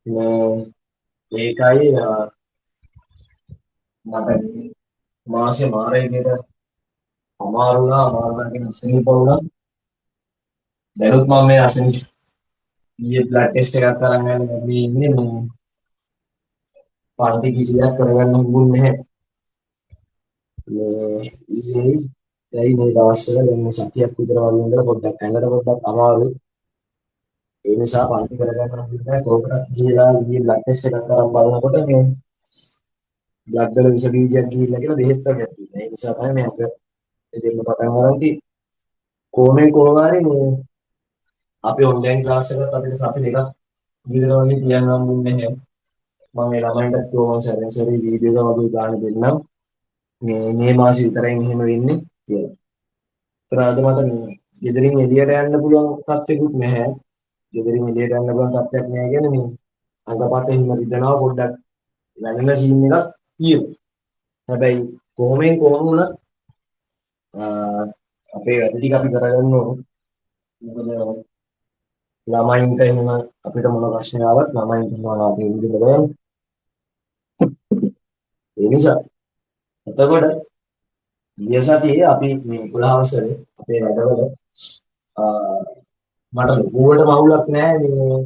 මේ ඒකයි මට මාසේ මාරේකට අමාරු වුණා අසනීප වුණා. දැනුත් මම මේ අසනීප ඊයේ බ්ලඩ් ටෙස්ට් එකක් කරන් යන්න මේ ඉන්නේ මේ පන්ති කිසියක් කරගන්න හම්බුන්නේ නැහැ. මේ ඊයේ දැයි මේ දවස්වල දැන් මේ සතියක් විතර වගේ ඉඳලා පොඩ්ඩක් ඇඟට පොඩ්ඩක් අමාරුයි. ඒ නිසා පන්ති කරගන්න හම්බුන්නේ නැහැ. කොහොමද කියලා ඊයේ බ්ලඩ් ටෙස්ට් එකක් කරන් බලනකොට මේ බ්ලඩ් වල විස බීජයක් ගිහිල්ලා කියලා බෙහෙත් වර්ගයක් තියෙනවා. ඒ නිසා තමයි මේ අප දෙන්න පටන් ගන්න තියෙන්නේ. කොහොමද හරි මේ අපි ඔන්ලයින් ක්ලාස් එකත් අපිට සති දෙකක් විතර වගේ තියන්න හම්බුන්නේ නැහැ. මම ඒ ළමයින්ටත් කිව්වා මම සැරෙන් සැරේ වීඩියෝ එක වගේ ගන්න දෙන්නම්. මේ මාසෙ විතරයි මෙහෙම වෙන්නේ කියලා. ඒතර අද මට මේ ගෙදරින් එළියට යන්න පුළුවන් තත්ත්වෙකුත් නැහැ. ගෙදරින් එළියට යන්න පුළුවන් තත්ත්වයක් නැහැ කියන්නේ මේ අඟපතේ හිම රිදෙනවා පොඩ්ඩක් වැනෙන සීන් එකක් තියෙනවා. හැබැයි කොහොම වුණත් අපේ වැඩ ටික අපි කරගන්න ඕනේ. මොකද ළමයින්ට එහෙම අපිට මොන ප්‍රශ්න ආවත් ළමයින්ට සමාජයේ විදිහට බලන්න. ඒ නිසා එතකොට ගිය සතියේ අපි මේ 11 වසරේ අපේ වැඩවල මට ලොකුවට මහුලක් නැහැ මේ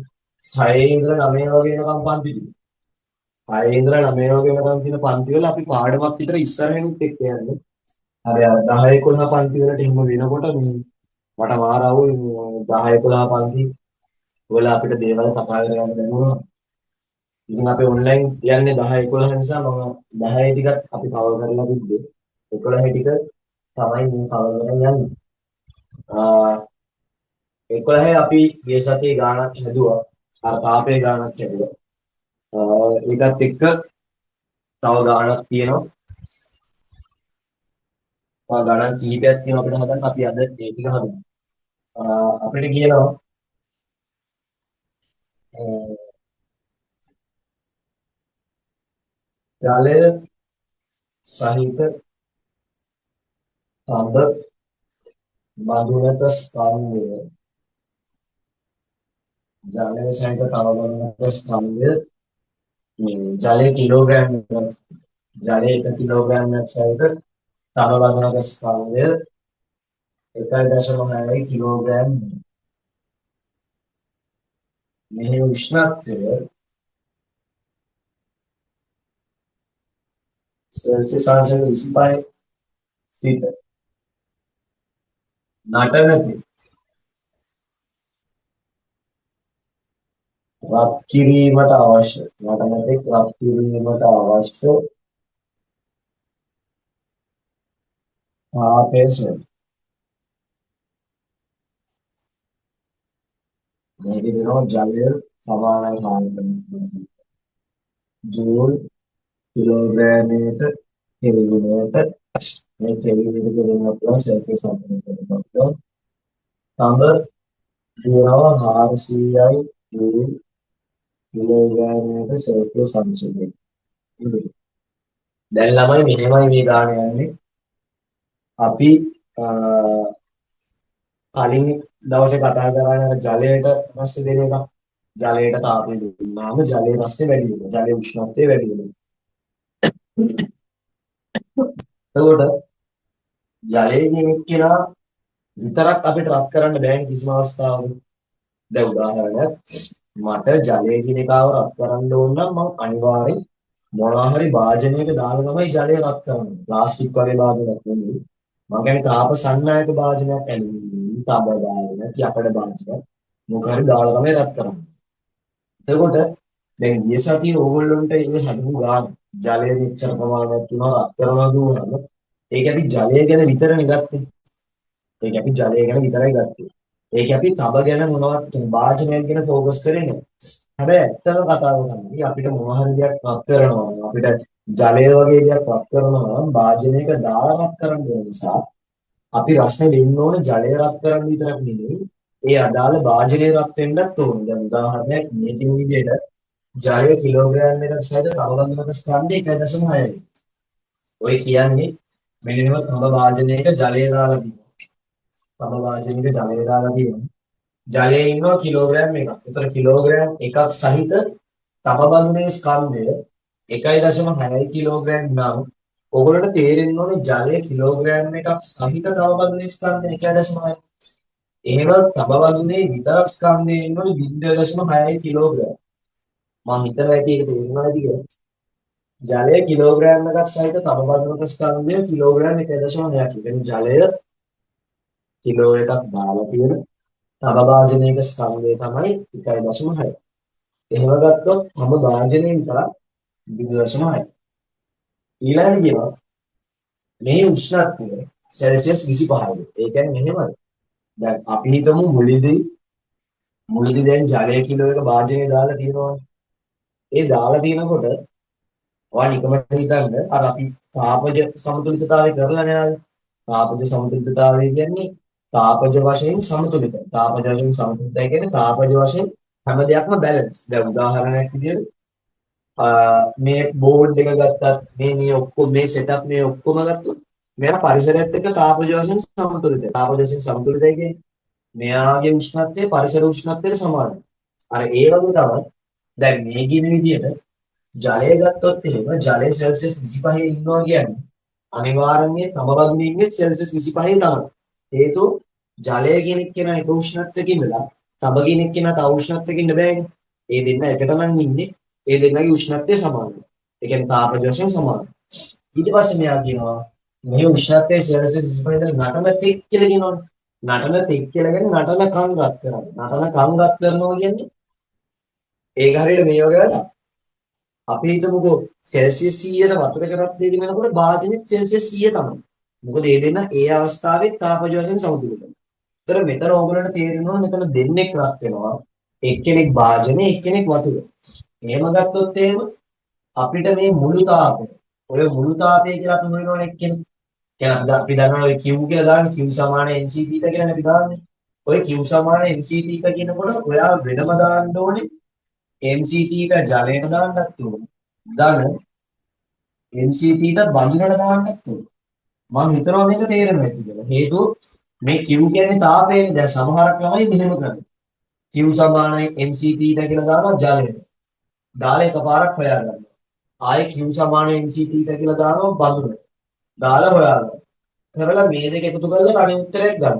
6 ඉඳලා 9 වගේ වෙනකම් පන්ති තිබුණා. 6 ඉඳලා 9 වගේ වෙනකම් තියෙන පන්ති වල අපි පාඩමක් විතර ඉස්සරහිනුත් එක්ක යන්නේ. හරි 10 11 පන්ති වලට එහෙම වෙනකොට මේ මට මාර අවුල් 10 11 පන්ති වල අපිට දේවල් කතා කරගන්න බැන්නුනා. ඉතින් අපි ඔන්ලයින් යන්නේ 10 11 නිසා මම 10 ටිකත් අපි කවර් කරලා තිබ්බේ. 11 ටික තමයි මේ කවර් කරගෙන යන්නේ. 11 අපි ගිය සතියේ ගානක් හැදුවා. අර තාපේ ගානක් හැදුවා. ඒකත් එක්ක තව ගානක් තියෙනවා. තව ගානක් කීපයක් තියෙනවා අපිට හදන්න. අපි අද ඒ ටික හදමු. අපිට කියනවා ජලය සහිත තඹ බඳුනක ස්කන්ධය ජලය සහිත තඹ බඳුනක ස්කන්ධය මේ ජලය කිලෝග්‍රෑම් ජලය 1 කිලෝග්‍රෑම්යක් සහිත තඹ බඳුනක ස්කන්ධය 1.6 කිලෝග්‍රෑම් මෙහි උෂ්ණත්වය සෙල්සියස් අංශක 25 සිට නටනති රත් කිරීමට අවශ්‍ය නටනති රත් කිරීමට අවශ්‍ය තාපය මේක දෙනවා ජලය සමානයි හාල්ට ජූල් කිලෝග්‍රෑමයට කෙල්විනයට මේ කෙල්විනට දෙන්නත් පුළුවන් සෙල්සියස් අංශක දෙන්නත් පුළුවන් තඹ දිනනවා 400යි ජූල් කිලෝග්‍රෑමයට සෙල්සියස් අංශකයි. දැන් ළමයි මෙහෙමයි මේ ගාන යන්නේ. අපි කලින් දවසේ කතා කරන්නේ ජලයට ප්‍රශ්න දෙන එක. ජලයට තාපය දුන්නාම ජලයේ ප්‍රශ්නේ වැඩි වෙනවා. ජලයේ උෂ්ණත්වය වැඩි වෙනවා. එතකොට ජලයේ කෙනා විතරක් අපිට රත් කරන්න බෑනේ කිසිම අවස්ථාවක. දැන් උදාහරණයක් මට ජලයේ කිනකාව රත් කරන්න ඕන නම් මම අනිවාර්යෙන් මොනවා හරි භාජනයක දාලා තමයි ජලය රත් කරන්නේ. ප්ලාස්ටික් වගේ භාජනයක් නෙමෙයි. මම කියන්නේ තාප සන්නායක භාජනයක් ඇලුමිනියම්, තඹ භාජන, යකඩ භාජන මොකක් හරි දාලා තමයි රත් කරන්නේ. එතකොට දැන් ගිය සතියේ ඕගොල්ලන්ට ඒ හදපු ගාන ජලය මෙච්චර ප්‍රමාණයක් තුනක් රත් කරනවා දුවහම ඒක අපි ජලය ගැන විතරනේ ගත්තේ. ඒක අපි ජලය ගැන විතරයි ගත්තේ. ඒක අපි තබ ගැන මොනවත් කියන්නේ භාජනයක් ගැන ફોකස් කරේ නෑ. හැබැයි ඇත්තම කතාව තමයි අපිට මොන හරි දෙයක් රත් කරනවා අපිට ජලය වගේ දෙයක් රත් කරනවා නම් භාජනයක දාලා රත් කරන්න වෙන නිසා අපි රස්නේ දෙන්න ඕනේ ජලය රත් කරන්න විතරක් නෙමෙයි ඒ අදාළ භාජනය රත් වෙන්නත් ඕනේ. දැන් උදාහරණයක් මේකින් විදිහට ජලය කිලෝග්‍රෑම් එකක් සහිත තවලම්මක ස්කන්ධය 1.6යි. ඔය කියන්නේ මෙන්න මේ තඹ භාජනයක ජලය දාලා තියෙනවා. තඹ භාජනයක ජලය දාලා තියෙනවා. ජලයේ ඉන්නවා කිලෝග්‍රෑම් එකක්. ඒතර කිලෝග්‍රෑම් එකක් සහිත තපබඳුනේ ස්කන්ධය 1.6 කිලෝග්‍රෑම් නම් ඔයගොල්ලන්ට තේරෙන්න ඕනේ ජලය කිලෝග්‍රෑම් එකක් සහිත තපබඳුනේ ස්කන්ධය 1.6. එහෙම තපබඳුනේ විතරක් ස්කන්ධය එන්නේ 0.6 කිලෝග්‍රෑම්. මම හිතනවා ඇති ඒක තේරෙනවද කියලා. ජලය කිලෝග්‍රෑම් එකක් සහිත තපබඳුනක ස්කන්ධය කිලෝග්‍රෑම් 1.6ක්. ඒ කියන්නේ ජලය කිලෝ එකක් දාලා තියෙන තව භාජනයක ස්කන්ධය තමයි 1.6. එහෙම ගත්තොත් තම භාජනයේ විතරක් 0.6. ඊළඟට කියනවා මේ උෂ්ණත්වය සෙල්සියස් 25යි. ඒ කියන්නේ මෙහෙමයි. දැන් අපි හිතමු මුලදී දැන් ජලය කිලෝ එක භාජනයේ දාලා තියෙනවානේ. ඒ දාලා තියෙනකොට ඔයා නිකමට හිතන්න අර අපි තාපජ සමතුලිතතාවය කරලා නේද? තාපජ සමතුලිතතාවය කියන්නේ තාපජ වශයෙන් සමතුලිත. තාපජ වශයෙන් සමතුලිතයි කියන්නේ තාපජ වශයෙන් හැම දෙයක්ම බැලන්ස්. දැන් උදාහරණයක් විදියට මේ බෝඩ් එක ගත්තත් මේ ඔක්කොම මේ සෙටප් මේ ඔක්කොම ගත්තොත් මෙයා පරිසරයත් එක්ක තාපජ වශයෙන් සමතුලිතයි. තාපජ වශයෙන් සමතුලිතයි කියන්නේ මෙයාගේ උෂ්ණත්වය පරිසර උෂ්ණත්වයට සමානයි. අර ඒ වගේ තමයි දැන් මේ කියන විදියට ජලය ගත්තොත් එහෙම ජලය සෙල්සියස් 25 ඉන්නවා කියන්නේ අනිවාර්යයෙන්ම තමබඳුනේ ඉන්නේ සෙල්සියස් 25 තමයි. හේතුව ජලය කියන කෙනා එක උෂ්ණත්වයක ඉඳලා තබ කියන කෙනා තව උෂ්ණත්වයක ඉන්න බෑනේ. ඒ දෙන්න එකට නම් ඉන්නේ. ඒ දෙන්නගේ උෂ්ණත්වය සමානයි. ඒ කියන්නේ තාපජ වශයෙන් සමානයි. ඊට පස්සේ මෙයා කියනවා මේ උෂ්ණත්වයේ සෙල්සියස් 25 ඉඳලා නටන තෙක් කියලා කියනවනේ. නටන තෙක් කියලා කියන්නේ නටන කන් රත් කරනවා. නටන කන් රත් කරනවා කියන්නේ ඒක හරියට මේ වගේ වැඩක්. අපි හිතමුකෝ සෙල්සියස් 100ට වතුර එකක් රත් වෙනකොට භාජනෙත් සෙල්සියස් 100 තමයි. මොකද ඒ දෙන්න ඒ අවස්ථාවේ තාපජ වශයෙන් සමතුලිතයි. ඒතර මෙතන ඕගොල්ලන්ට තේරෙනවා මෙතන දෙන්නෙක් රත් වෙනවා. එක්කෙනෙක් භාජනේ එක්කෙනෙක් වතුර. එහෙම ගත්තොත් එහෙම අපිට මේ මුළු තාපය ඔය මුළු තාපය කියලා අපි හොයනවනේ එක්කෙනෙක්. කියන්නේ අපි දන්නවා ඔය Q කියලා දාන්නේ Q සමාන MC θ කියලා අපි දාන්නේ. ඔය Q සමාන MC θ කියනකොට ඔයා වෙනම දාන්න ඕනේ MC θ ජලයට දාන්නත් ඕනේ. ධන MC θ බඳුනට දාන්නත් ඕනේ. මම හිතනවා මේක තේරෙනවා ඇති කියලා. හේතුව මේ Q කියන්නේ තාපයනේ. දැන් සමහරක් ළමයි මෙහෙම කරන්නේ. Q සමානයි MC θ කියලා දානවා ජලයට. දාලා එකපාරක් හොයාගන්නවා. ආයේ Q සමානයි MC θ කියලා දානවා බඳුනට. දාලා හොයාගන්නවා. කරලා මේ දෙක එකතු කරලා අනිත් උත්තරයක් ගන්න.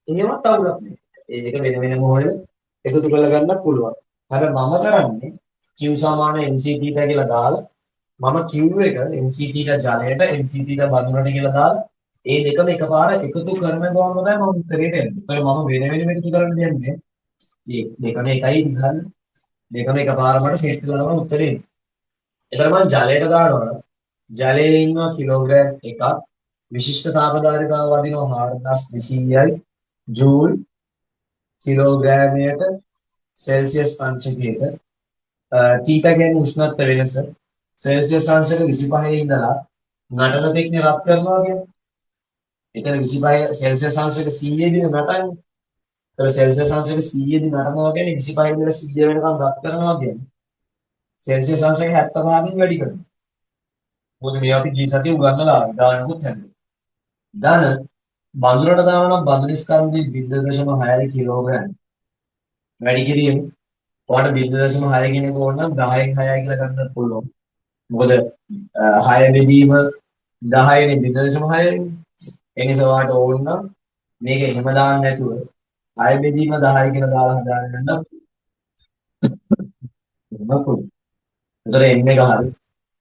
එහෙමත් අවුලක් නෑ. ඒ දෙක වෙන වෙනම හොයලා එකතු කරලා ගන්නත් පුළුවන්. හැබැයි මම කරන්නේ Q සමාන MC θ කියලා දාලා මම Q එක MC θ ජලයට MC θ බඳුනට කියලා දාලා ඒ දෙකම එකපාර එකතු කරන ගමන් තමයි මම උත්තරේට එන්නේ. ඒතර මම වෙන වෙනම එකතු කරන්න දෙන්නේ. මේ දෙකම එකයි දිහන්න. දෙකම එකපාරම සෙට් කරලා තමයි උත්තරේ එන්නේ. ඒතර මම ජලයට දානවා. ජලයේ ඉන්නවා කිලෝග්‍රෑම් එකක්. විශිෂ්ට තාපධාරිතාව වදිනවා 4200යි ජූල් කිලෝග්‍රෑමයට සෙල්සියස් අංශකයට තීටා කියන්නේ උෂ්ණත්ව වෙනස සෙල්සියස් අංශක 25 ඉඳලා නටන තෙක්නේ රත් කරනවා කියන්නේ. එතන 25 සෙල්සියස් අංශක 100 දී නටන්නේ. ඒතර සෙල්සියස් අංශක 100 දී නටනවා කියන්නේ 25 ඉඳලා 100 වෙනකම් රත් කරනවා කියන්නේ. සෙල්සියස් අංශක 75කින් වැඩි කරනවා. මොකද මේ අපි ගිය සතියේ උගන්වලා ගානකුත් හැදුවා. ධන බඳුනට දානවා බඳුන ස්කන්ධයේ 0.6 කිලෝග්‍රෑම් වැඩි කිරීම. ඔයාලට 0.6 කියන එක ඕන නම් 10න් 6යි කියලා ගන්නත් පුළුවන්. මොකද 6 බෙදීම 10 නේ 0.6 වෙන්නේ. ඒ නිසා ඔයාලට ඕන නම් මේක එහෙම දාන්න නැතුව 6 බෙදීම 10 කියලා දාලා හදාගන්න නම් එහෙම පුළුවන්. ඒතර එන්නේ ගහරි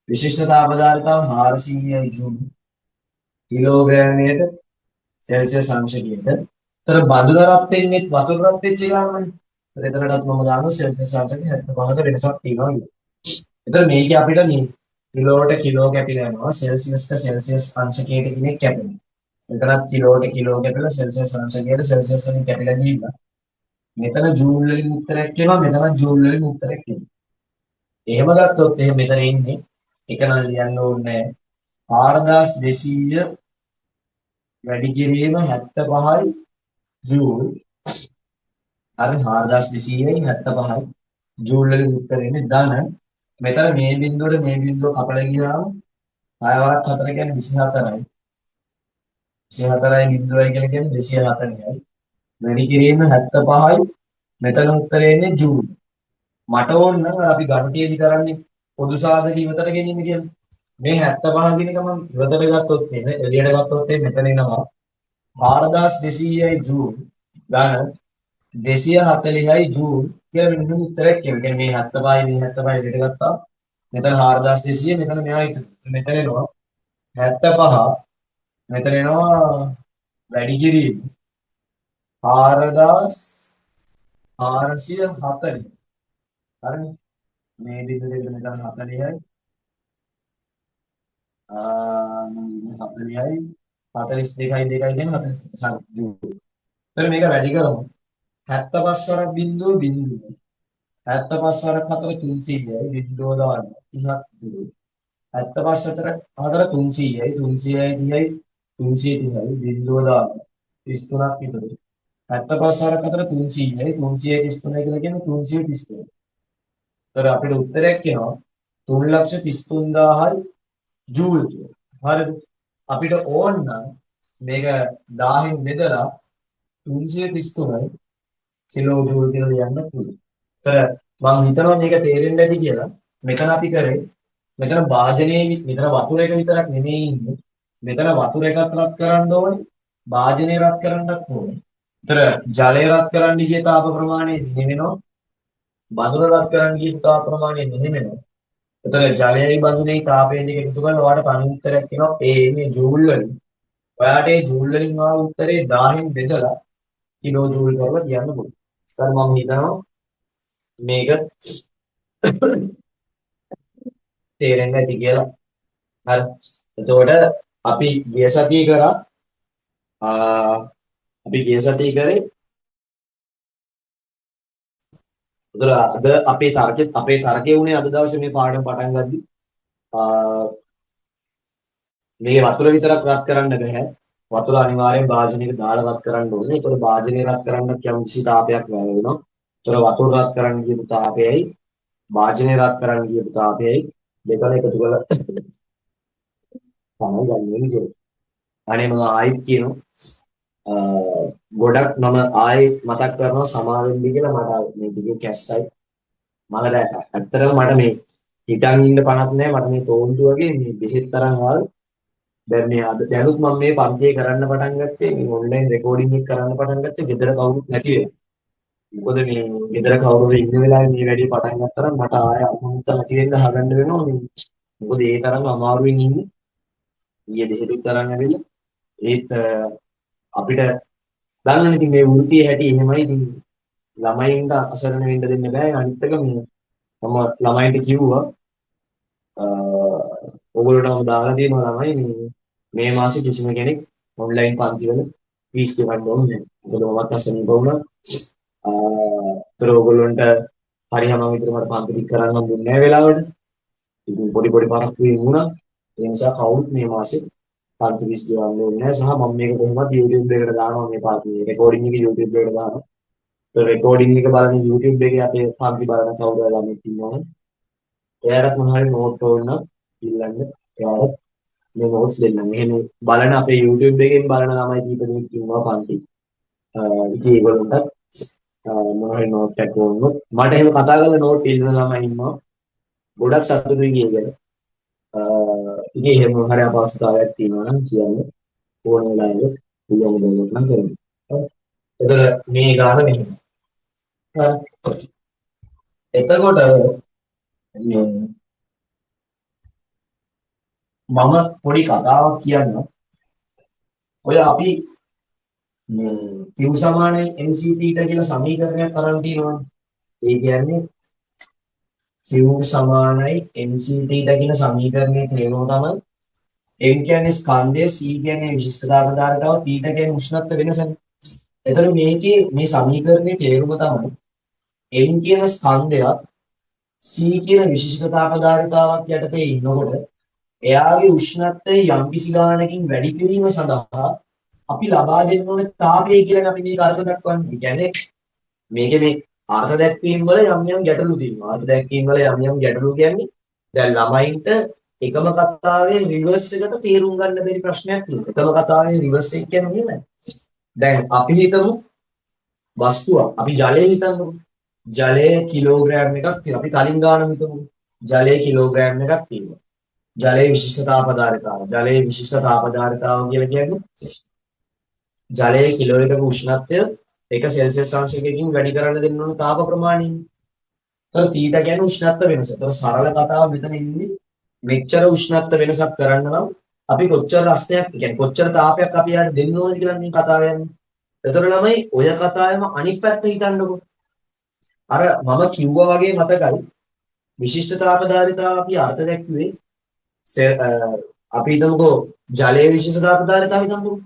විශිෂ්ට තාපධාරිතාව 400යි ජූල් කිලෝග්‍රෑමයට සෙල්සියස් අංශකයට. ඒතර බඳුන රත් වෙන්නේ වතුර රත් වෙච්ච ගමනේ. ඒතර එතනටත් මම දානවා සෙල්සියස් අංශක 75ක වෙනසක් තියෙනවා කියලා. ඒතර මේකේ අපිට මේ කිලෝට කිලෝ කැපිලා යනවා සෙල්සියස්ට සෙල්සියස් අංශකයට කෙනෙක් කැපෙනවා. එතනත් කිලෝට කිලෝ කැපිලා සෙල්සියස් අංශකයට සෙල්සියස් වලින් කැපිලා ගිහිල්ලා මෙතන ජූල් වලින් උත්තරයක් එනවා මෙතන ජූල් වලින් උත්තරයක් එනවා. එහෙම ගත්තොත් එහෙම මෙතන ඉන්නේ එක නම් ලියන්න ඕනේ 4200 වැඩි කිරීම 75යි ජූල්. හරි 4200යි 75යි ජූල් වලින් උත්තර එන්නේ ධන. මෙතන මේ බිඳුවට මේ බිඳුව කපලා ගියාම 6 වරක් 4 කියන්නේ 24යි. 24යි බිඳුවයි කියලා කියන්නේ 240යි. වැඩි කිරීම 75යි මෙතන උත්තරේ එන්නේ ජූල්. මට ඕන නම් අර අපි ගණිතයේදී කරන්නේ පොදු සාධක ඉවතට ගැනීම කියලා. මේ 75 කියන එක මම ඉවතට ගත්තොත් එන්නේ එළියට ගත්තොත් මෙතන එනවා 4200යි ජූල් ධන 240යි ජූල් කියලා මෙන්න උත්තරයක් කියනවා. කියන්නේ මේ 75යි මේ 75යි එළියට ගත්තා. මෙතන 4200 මෙතන මෙහා ඉතුරු. මෙතන එනවා 75 මෙතන එනවා වැඩි කිරීම 4440. හරිනේ. මේ බිඳ දෙක මෙතන 40යි 40යි 42යි 2යි කියන්නේ 42. හරි ජූල්. එතන මේක වැඩි කරමු. 75 වරක් බිඳුව බිඳුව. 75 වරක් 4 300යි බිඳුව දාන්න. 30ක් ජූල්. 75 4 300යි 300යි 30යි 330යි බිඳුව දාන්න. 33ක් විතර. 75 වරක් 4 300යි 333යි කියලා කියන්නේ 333. ඒතර අපිට උත්තරයක් එනවා 333000යි ජූල් කියලා. හරිද? අපිට ඕන නම් මේක 1000න් බෙදලා 333යි කිලෝ ජූල් කියලා ලියන්න පුළුවන්. ඒතර මම හිතනවා මේක තේරෙන්න ඇති කියලා. මෙතන අපි කරේ මෙතන භාජනයේ මෙතන වතුර එක විතරක් නෙමෙයි ඉන්නේ. මෙතන වතුර එකත් රත් කරන්න ඕනේ. භාජනය රත් කරන්නත් ඕනේ. ඒතර ජලය රත් කරන්න ගිය තාප ප්‍රමාණය මෙහෙ වෙනවා. බඳුන රත් කරන්න ගිය තාප ප්‍රමාණය මෙහෙ වෙනවා. එතන ජලයයි බඳුනේ තාපය දෙක එකතු කරලා ඔයාලට තනි උත්තරයක් එනවා. ඒ ඉන්නේ ජූල් වලින්. ඔයාලට ඒ ජූල් වලින් ආව උත්තරේ 1000න් බෙදලා කිලෝ ජූල් කරලා කියන්න පුළුවන්. ඒත් මම හිතනවා මේක තේරෙන්න ඇති කියලා. හරි. එතකොට අපි ගිය සතියේ කරා අපි ගිය සතියේ කරේ උදේ අද අපේ තර්කයේ උනේ අද දවසේ මේ පාඩම පටන් ගද්දි මේ වතුර විතරක් රත් කරන්න බෑ. වතුර අනිවාර්යෙන් භාජනයක දාලා රත් කරන්න ඕනේ. ඒතකොට භාජනය රත් කරන්න කිසි තාපයක් වැය වෙනවා. ඒතකොට වතුර රත් කරන්න කියපු තාපයයි භාජනය රත් කරන්න කියපු තාපයයි දෙකම එකතු කරලා තමයි ගන්න වෙන්නේ. අනේ මම ආයිත් කියනවා ගොඩක් මම ආයි මතක් කරනවා සමාවෙන්න කියලා මට මේ ටිකේ කැස්සයි. මම ඇත්තටම මට මේ හිටන් ඉන්න පණක් නැහැ. මට මේ තෝන්තු වගේ මේ බෙහෙත් තරම් ආල් දැන් මේ අද දැනුත් මම මේ පන්තියේ කරන්න පටන් ගත්තේ මේ ඔන්ලයින් රෙකෝඩින් එක කරන්න පටන් ගත්තේ ගෙදර කවුරුත් නැති වෙලා. මොකද මේ ගෙදර කවුරුද ඉන්න වෙලාවේ මේ වැඩේ පටන් ගත්තා නම් මට ආය අමුත්ත නැති වෙන්න හදන්න වෙනවා මේ. මොකද ඒ තරම් අමාරුවෙන් ඉන්නේ. ඊයේ දෙහෙතුත් තරම් ඇවිල්ලා ඒත් අපිට දන්නවනේ ඉතින් මේ වෘත්තියේ හැටි එහෙමයි. ඉතින් ළමයින්ට අසරණ වෙන්න දෙන්න බෑ. අනිත් එක මේ මම ළමයින්ට කිව්වා ඕගොල්ලෝට මම දාලා තියෙනවා ළමයි මේ මාසේ කිසිම කෙනෙක් ඔන්ලයින් පන්ති වල ෆීස් ගෙවන්න ඕනේ නැහැ. මොකද මමත් අසනීප වුණා. ඕගොල්ලන්ට හරියම විතර මට පන්ති ටික කරන්න හම්බුනේ නැහැ වෙලාවට. ඉතින් පොඩි පරක්කු වුණා. ඒ නිසා කවුරුත් මේ මාසේ පන්ති ෆීස් ගෙවන්න ඕනේ නැහැ. සහ මම මේක කොහොමද YouTube එකට දානවා මේ පාඩේ රෙකෝඩින් එක YouTube එකට දානවා. ඒ රෙකෝඩින් එක බලන YouTube එකේ අපේ පන්ති බලන කවුරු හරි ළමෙක් ඉන්නවනේ. එයාටත් මොනවා හරි නෝට් ඕන නම් ඉල්ලන්න. එයාට මේ නෝට්ස් දෙන්නම්. එහෙම බලන අපේ YouTube එකෙන් බලන ළමයි කීප දෙනෙක් ඉන්නවා පන්ති. ඉතින් ඒගොල්ලන්ට මොනවා හරි නෝට් එකක් ඕනොත් මට එහෙම කතා කරලා නෝට් ඉල්ලන ළමයි ඉන්නවා. ගොඩක් සතුටුයි කියගෙන. ඉතින් එහෙම මොනවා හරි අපහසුතාවයක් තියෙනවා නම් කියන්න ඕන වෙලාවෙ කියන්න දෙන්නත් නම් කරමු. එතන මේ ගාන මෙහෙම. එතකොට මම පොඩි කතාවක් කියන්නම්. ඔය අපි Q සමානයි MC θ කියලා සමීකරණයක් අරන් තියෙනවානේ. ඒ කියන්නේ Q සමානයි MC θ කියන සමීකරණයේ තේරුම තමයි M කියන්නේ ස්කන්ධය, C කියන්නේ විශිෂ්ටතාව ධාරතාව, θ කියන්නේ උෂ්ණත්ව වෙනසනේ. එතන මේකේ මේ සමීකරණයේ තේරුම තමයි M කියන ස්කන්ධයක් C කියන විශිෂ්ටතාව ධාරතාවක් යටතේ ඉන්නකොට එයාගේ උෂ්ණත්වය යම්කිසි ගානකින් වැඩි කිරීම සඳහා අපි ලබා දෙන්න ඕන තාපය කියලා අපි මේක අර්ථ දක්වන්නේ. ඒ කියන්නේ මේකේ මේ අර්ථ දැක්වීම වල යම් ගැටලු තියෙනවා. අර්ථ දැක්වීම වල යම් ගැටලු කියන්නේ දැන් ළමයින්ට එකම කතාවේ රිවර්ස් එකට තේරුම් ගන්න බැරි ප්‍රශ්නයක් තියෙනවා. එකම කතාවේ රිවර්ස් එක කියන්නේ මෙහෙමයි. දැන් අපි හිතමු වස්තුවක් අපි ජලය හිතන්නකො. ජලයේ කිලෝග්‍රෑම් එකක් තියෙනවා. අපි කලින් ගාන හිතමු. ජලයේ කිලෝග්‍රෑම් එකක් තියෙනවා. ජලයේ විශිෂ්ට තාපධාරිතාව. ජලයේ විශිෂ්ට තාපධාරිතාව කියලා කියන්නේ ජලයේ කිලෝ එකක උෂ්ණත්වය 1 සෙල්සියස් අංශයකින් වැඩි කරන්න දෙන්න ඕන තාප ප්‍රමාණය. ඒතර තීටා කියන්නේ උෂ්ණත්ව වෙනස. ඒතර සරල කතාව මෙතන ඉන්නේ මෙච්චර උෂ්ණත්ව වෙනසක් කරන්න නම් අපි කොච්චර රස්නයක් කියන්නේ කොච්චර තාපයක් අපි යාට දෙන්න ඕනද කියලා මේ කතාව යන්නේ. ඒතර ළමයි ඔය කතාවෙම අනිත් පැත්ත හිතන්නකෝ. අර මම කිව්වා වගේ මතකයි විශිෂ්ට තාපධාරිතාව අපි අර්ථ දැක්ුවේ අපි හිතමුකෝ ජලයේ විශිෂ්ට තාපධාරිතාව හිතමුකෝ.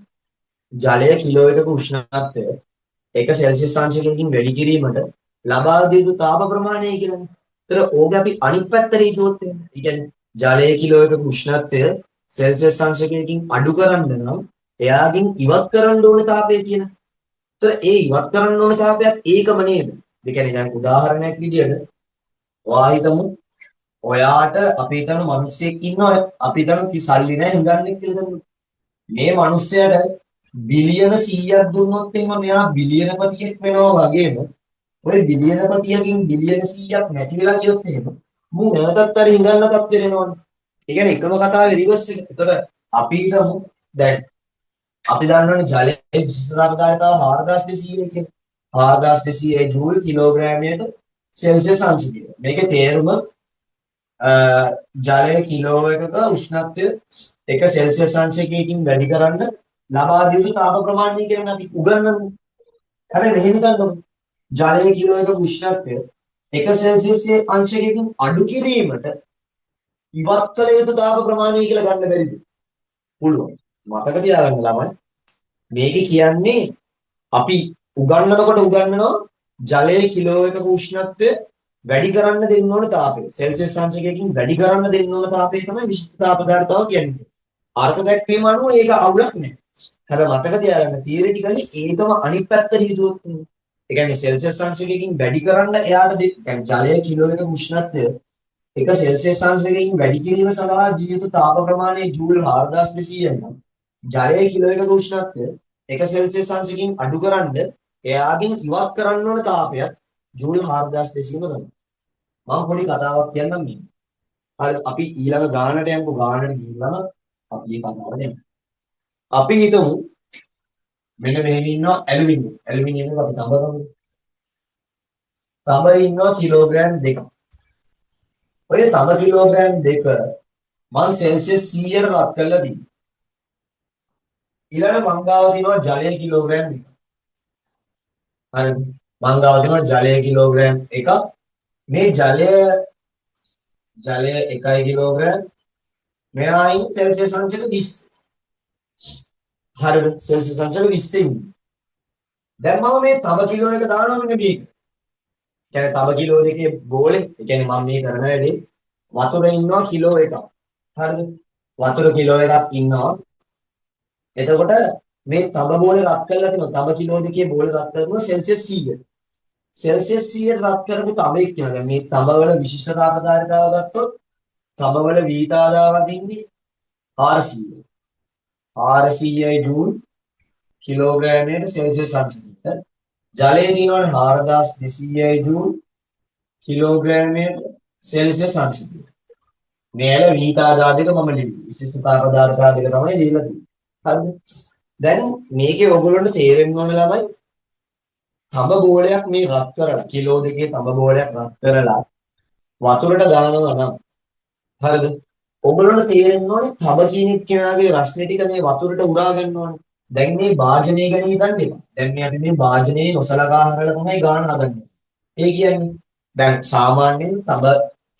ජලය කිලෝ එකක උෂ්ණත්වය 1 සෙල්සියස් අංශයකින් වැඩි කිරීමට ලබා දිය යුතු තාප ප්‍රමාණය කියලානේ. ඒතර ඕක අපි අනිත් පැත්තට හිතුවොත් එහෙනම් ඒ කියන්නේ ජලයේ කිලෝ එකක උෂ්ණත්වය සෙල්සියස් අංශයකින් අඩු කරන්න නම් එයාගෙන් ඉවත් කරන්න ඕනේ තාපය කියන. ඒතර ඒ ඉවත් කරන්න ඕනේ තාපයක් ඒකම නේද? ඒ කියන්නේ දැන් උදාහරණයක් විදියට ඔයා හිතමු ඔයාට අපි හිතමු මිනිස්සෙක් ඉන්නවා අපි හිතමු කි සල්ලි නැහැ හංගන්නේ කියලා හිතමු. මේ මිනිස්සයාට බිලියන 100ක් දුන්නොත් එහෙම මෙයා බිලියනපතියෙක් වෙනවා වගේම ඔය බිලියනපතියකින් බිලියන 100ක් නැති වෙලා ගියොත් එහෙම මු නැවතත් අර හිඟන්න තත්ත්වෙ වෙනවනේ. ඒ කියන්නේ එකම කතාවේ රිවර්ස් එක. ඒතකොට අපි හිතමු දැන් අපි දන්නවනේ ජලයේ විශිෂ්ටතාවය 4200 කියලා. 4200 ජූල් කිලෝග්‍රෑමයට සෙල්සියස් අංශ කියලා. මේකේ තේරුම ජලයේ කිලෝ එකක උෂ්ණත්වය 1 සෙල්සියස් අංශයකින් වැඩි කරන්න ලබා දිය යුතු තාප ප්‍රමාණය කියන අපි උගන්වන්නේ. හැබැයි මෙහෙම හිතන්නකො. ජලයේ කිලෝ එකක උෂ්ණත්වය 1 සෙල්සියස් අංශයකින් අඩු කිරීමට ඉවත් කළ යුතු තාප ප්‍රමාණය කියලා ගන්න බැරිද? පුළුවන්. මතක තියාගන්න ළමයි. මේක කියන්නේ අපි උගන්වනවා ජලයේ කිලෝ එකක උෂ්ණත්වය වැඩි කරන්න දෙන්න ඕන තාපය. සෙල්සියස් අංශයකින් වැඩි කරන්න දෙන්න ඕන තාපය තමයි විශිෂ්ට තාපධාරිතාව කියන්නේ. අර්ථ දැක්වීම අනුව ඒක අවුලක් නෑ. හැබැයි මතක තියාගන්න තියරිටිකලි ඒකම අනිත් පැත්තට හිතුවොත් ඒ කියන්නේ සෙල්සියස් අංශයකින් වැඩි කරන්න එයාට කියන්නේ ජලයේ කිලෝ එකක උෂ්ණත්වය 1 සෙල්සියස් අංශයකින් වැඩි කිරීම සඳහා දිය යුතු තාප ප්‍රමාණය ජූල් 4200යි නම් ජලයේ කිලෝ එකක උෂ්ණත්වය 1 සෙල්සියස් අංශයකින් අඩු කරන්න එයාගෙන් ඉවත් කරන්න ඕන තාපයක් ජූල් 4200ම තමයි. මම පොඩි කතාවක් කියන්නම් මේ. හරි අපි ඊළඟ ගානට යමු. ගානට ගිහිල්ලාම අපි මේ කතාව දෙමු. අපි හිතමු මෙන්න මෙහෙම ඉන්නවා ඇලුමිනියම්. ඇලුමිනියම් එක අපි තඹ කරමු. තඹ ඉන්නවා කිලෝග්‍රෑම් 2ක්. ඔය තඹ කිලෝග්‍රෑම් 2 මම සෙල්සියස් 100ට රත් කරලා තියෙනවා. ඊළඟ මං ගාව තියෙනවා ජලය කිලෝග්‍රෑම් 2ක්. හරිද? මං ගාව තියෙනවා ජලය කිලෝග්‍රෑම් 1ක්. මේ ජලය 1 කිලෝග්‍රෑම් මෙහා ඉන්නේ සෙල්සියස් අංශක 20. හරිද? සෙල්සියස් අංශක 20 ඉන්නේ. දැන් මම මේ තව කිලෝ එක දානවා මෙන්න මේක. කියන්නේ තව කිලෝ දෙකේ බෝලේ. ඒ කියන්නේ මම මේ කරන වැඩේ වතුර ඉන්නවා කිලෝ එකක්. හරිද? වතුර කිලෝ එකක් ඉන්නවා. එතකොට මේ තඹ බෝලේ රත් කරලා තිනවා. තඹ කිලෝ දෙකේ බෝලේ රත් කරනවා සෙල්සියස් 100. සෙල්සියස් 100ට රත් කරපු තඹෙක් කියනවා. දැන් මේ තඹ වල විශිෂ්ට තාපධාරිතාව ගත්තොත් තඹ වල වීතාදාව දින්නේ 400. 400යි ජූල් කිලෝග්‍රෑමයට සෙල්සියස් අංශයකට. ජලයේ තියෙනවනේ 4200යි ජූල් කිලෝග්‍රෑමයට සෙල්සියස් අංශයකට. මේල වීතාදාව දෙක මම ලිව්වේ. විශිෂ්ට තාපධාරිතාව දෙක තමයි ලියලා තියෙන්නේ. හරිද? දැන් මේකේ ඔයගොල්ලන්ට තේරෙන්න ඕන ළමයි තඹ බෝලයක් මේ රත් කරලා කිලෝ දෙකේ තඹ බෝලයක් රත් කරලා වතුරට දානවා නම් හරිද? ඔයගොල්ලන්ට තේරෙන්න ඕනේ තඹ කියන එක්කෙනාගේ රස්නේ ටික මේ වතුරට උරා ගන්න ඕනේ. දැන් මේ වාජනය ගැන හිතන්න එපා. දැන් අපි මේ වාජනයේ නොසලකා හරලා තමයි ගාන හදන්නේ. ඒ කියන්නේ දැන් සාමාන්‍යයෙන් තඹ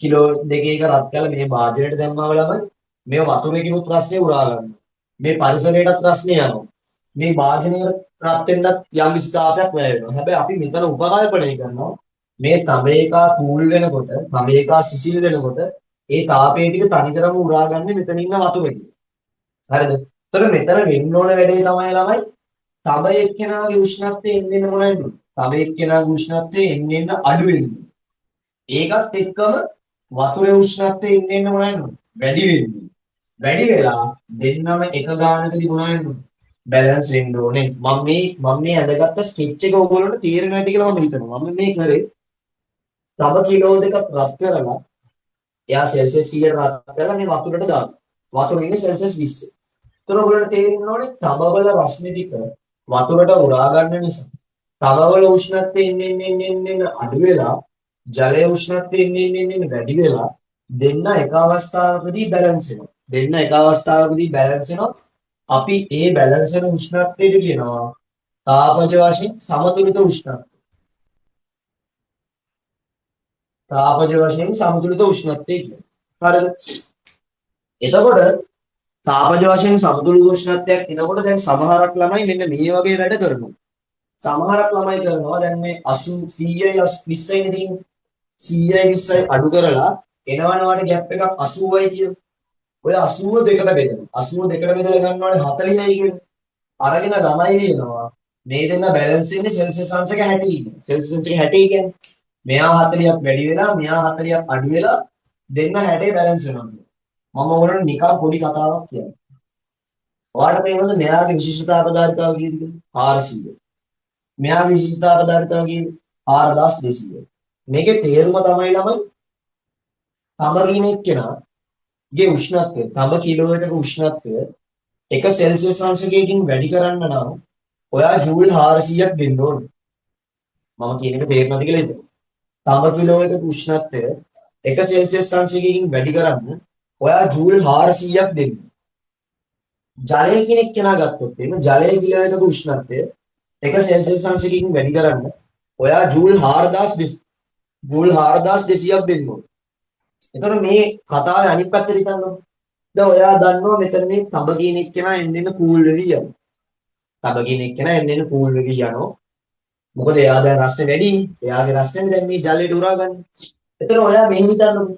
කිලෝ දෙකේක රත් කරලා මේ වාජනයට දැම්මම ළමයි මේ වතුරේකිනුත් රස්නේ උරා ගන්නවා. මේ පරිසරයටත් රස්නේ යනවා. මේ වාජනයේ රත් වෙන්නත් යම් ස්ථාපයක් වැය වෙනවා. හැබැයි අපි මෙතන උපකල්පනය කරනවා මේ තඹේකා කූල් වෙනකොට තඹේකා සිසිල් වෙනකොට ඒ තාපය ටික තනිකරම උරාගන්නේ මෙතන ඉන්න වතුරකින්. හරිද? ඒතර මෙතන වෙන්න ඕන වැඩේ තමයි ළමයි තඹ එක්කෙනාගේ උෂ්ණත්වය එන්න මොනවද? තඹ එක්කෙනාගේ උෂ්ණත්වය එන්න අඩු වෙන්නේ. ඒකත් එක්කම වතුරේ උෂ්ණත්වය එන්න මොනවද? වැඩි වෙන්නේ. වැඩි වෙලා දෙන්නම එක ගානකදී මොනවද? බැලන්ස් වෙන්න ඕනේ. මම මේ ඇඳගත්ත ස්කෙච් එක ඕගොල්ලන්ට තේරෙන්නේ නැති කියලා මම හිතනවා. මම මේ කරේ තව කිලෝ දෙකක් රත් කරලා එයා සෙල්සියස් 100ට රත් කරලා මේ වතුරට දානවා. වතුර ඉන්නේ සෙල්සියස් 20. ඒතර ඔයගොල්ලන්ට තේරෙන්න ඕනේ තවවල රශ්මි ටික වතුරට උරා ගන්න නිසා තවවල උෂ්ණත්වය එන්න අඩු වෙලා ජලයේ උෂ්ණත්වය එන්න වැඩි වෙලා දෙන්න එක අවස්ථාවකදී බැලන්ස් වෙනවා. දෙන්න එක අවස්ථාවකදී බැලන්ස් වෙනවා. අපි ඒ බැලන්ස් වෙන උෂ්ණත්වයට කියනවා තාපජ වශයෙන් සමතුලිත උෂ්ණත්වය. තාපජ වශයෙන් සමතුලිත උෂ්ණත්වය කියන්නේ. හරිද? එතකොට තාපජ වශයෙන් සමතුලිත උෂ්ණත්වයක් එනකොට දැන් සමහරක් ළමයි මෙන්න මේ වගේ වැඩ කරනවා. සමහරක් ළමයි කරනවා දැන් මේ 80 100යි 20යි නෙදී 100යි 20යි අඩු කරලා එනවනවට ગેප් එකක් 80යි කියන. ඔය 80 දෙකට බෙදනවා. 80 දෙකට බෙදලා ගන්නවානේ 40යි කියන. අරගෙන ළමයි කියනවා මේ දෙන්න බැලන්ස් වෙන්නේ සෙල්සියස් අංශක 60. සෙල්සියස් අංශක 60 කියන්නේ මෙයා 40ක් වැඩි වෙලා මෙයා 40ක් අඩු වෙලා දෙන්න 60 බැලන්ස් වෙනවා. මම ඕගොල්ලන්ට නිකන් පොඩි කතාවක් කියන්නම්. ඔයාලට පේනවද මෙයාගේ විශිෂ්ටතා පදාර්ථතාව කීයද? 400. මෙයාගේ විශිෂ්ටතා පදාර්ථතාව කීයද? 4200. මේකේ තේරුම තමයි ළමයි තඹ කියන එක්කෙනාගේ උෂ්ණත්වය තඹ කිලෝයක උෂ්ණත්වය 1 සෙල්සියස් අංශකයකින් වැඩි කරන්න නම් ඔයා ජූල් 400ක් දෙන්න ඕනේ. මම කියන එක තේරෙනවද කියලා හිතන්න. තඹ කිලෝයක උෂ්ණත්වය 1 සෙල්සියස් අංශකයකින් වැඩි කරන්න ඔයා ජූල් 400ක් දෙන්න. ජලය කියන එක්කෙනා ගත්තොත් එහෙනම් ජලයේ කිලෝයක උෂ්ණත්වය 1 සෙල්සියස් අංශකයකින් වැඩි කරන්න ඔයා ජූල් 4200ක් දෙන්න ඕනේ. එතකොට මේ කතාවේ අනිත් පැත්තට හිතන්න. දැන් ඔයා දන්නවා මෙතන මේ තඹ කියන එක්කෙනා එන්න කූල් වෙවි යනවා. තඹ කියන එක්කෙනා එන්න කූල් වෙවි යනවා. මොකද එයා දැන් රස්නේ වැඩි. එයාගේ රස්නේ දැන් මේ ජලයට උරාගන්නේ. එතන ඔයා මෙහෙම හිතන්නකෝ.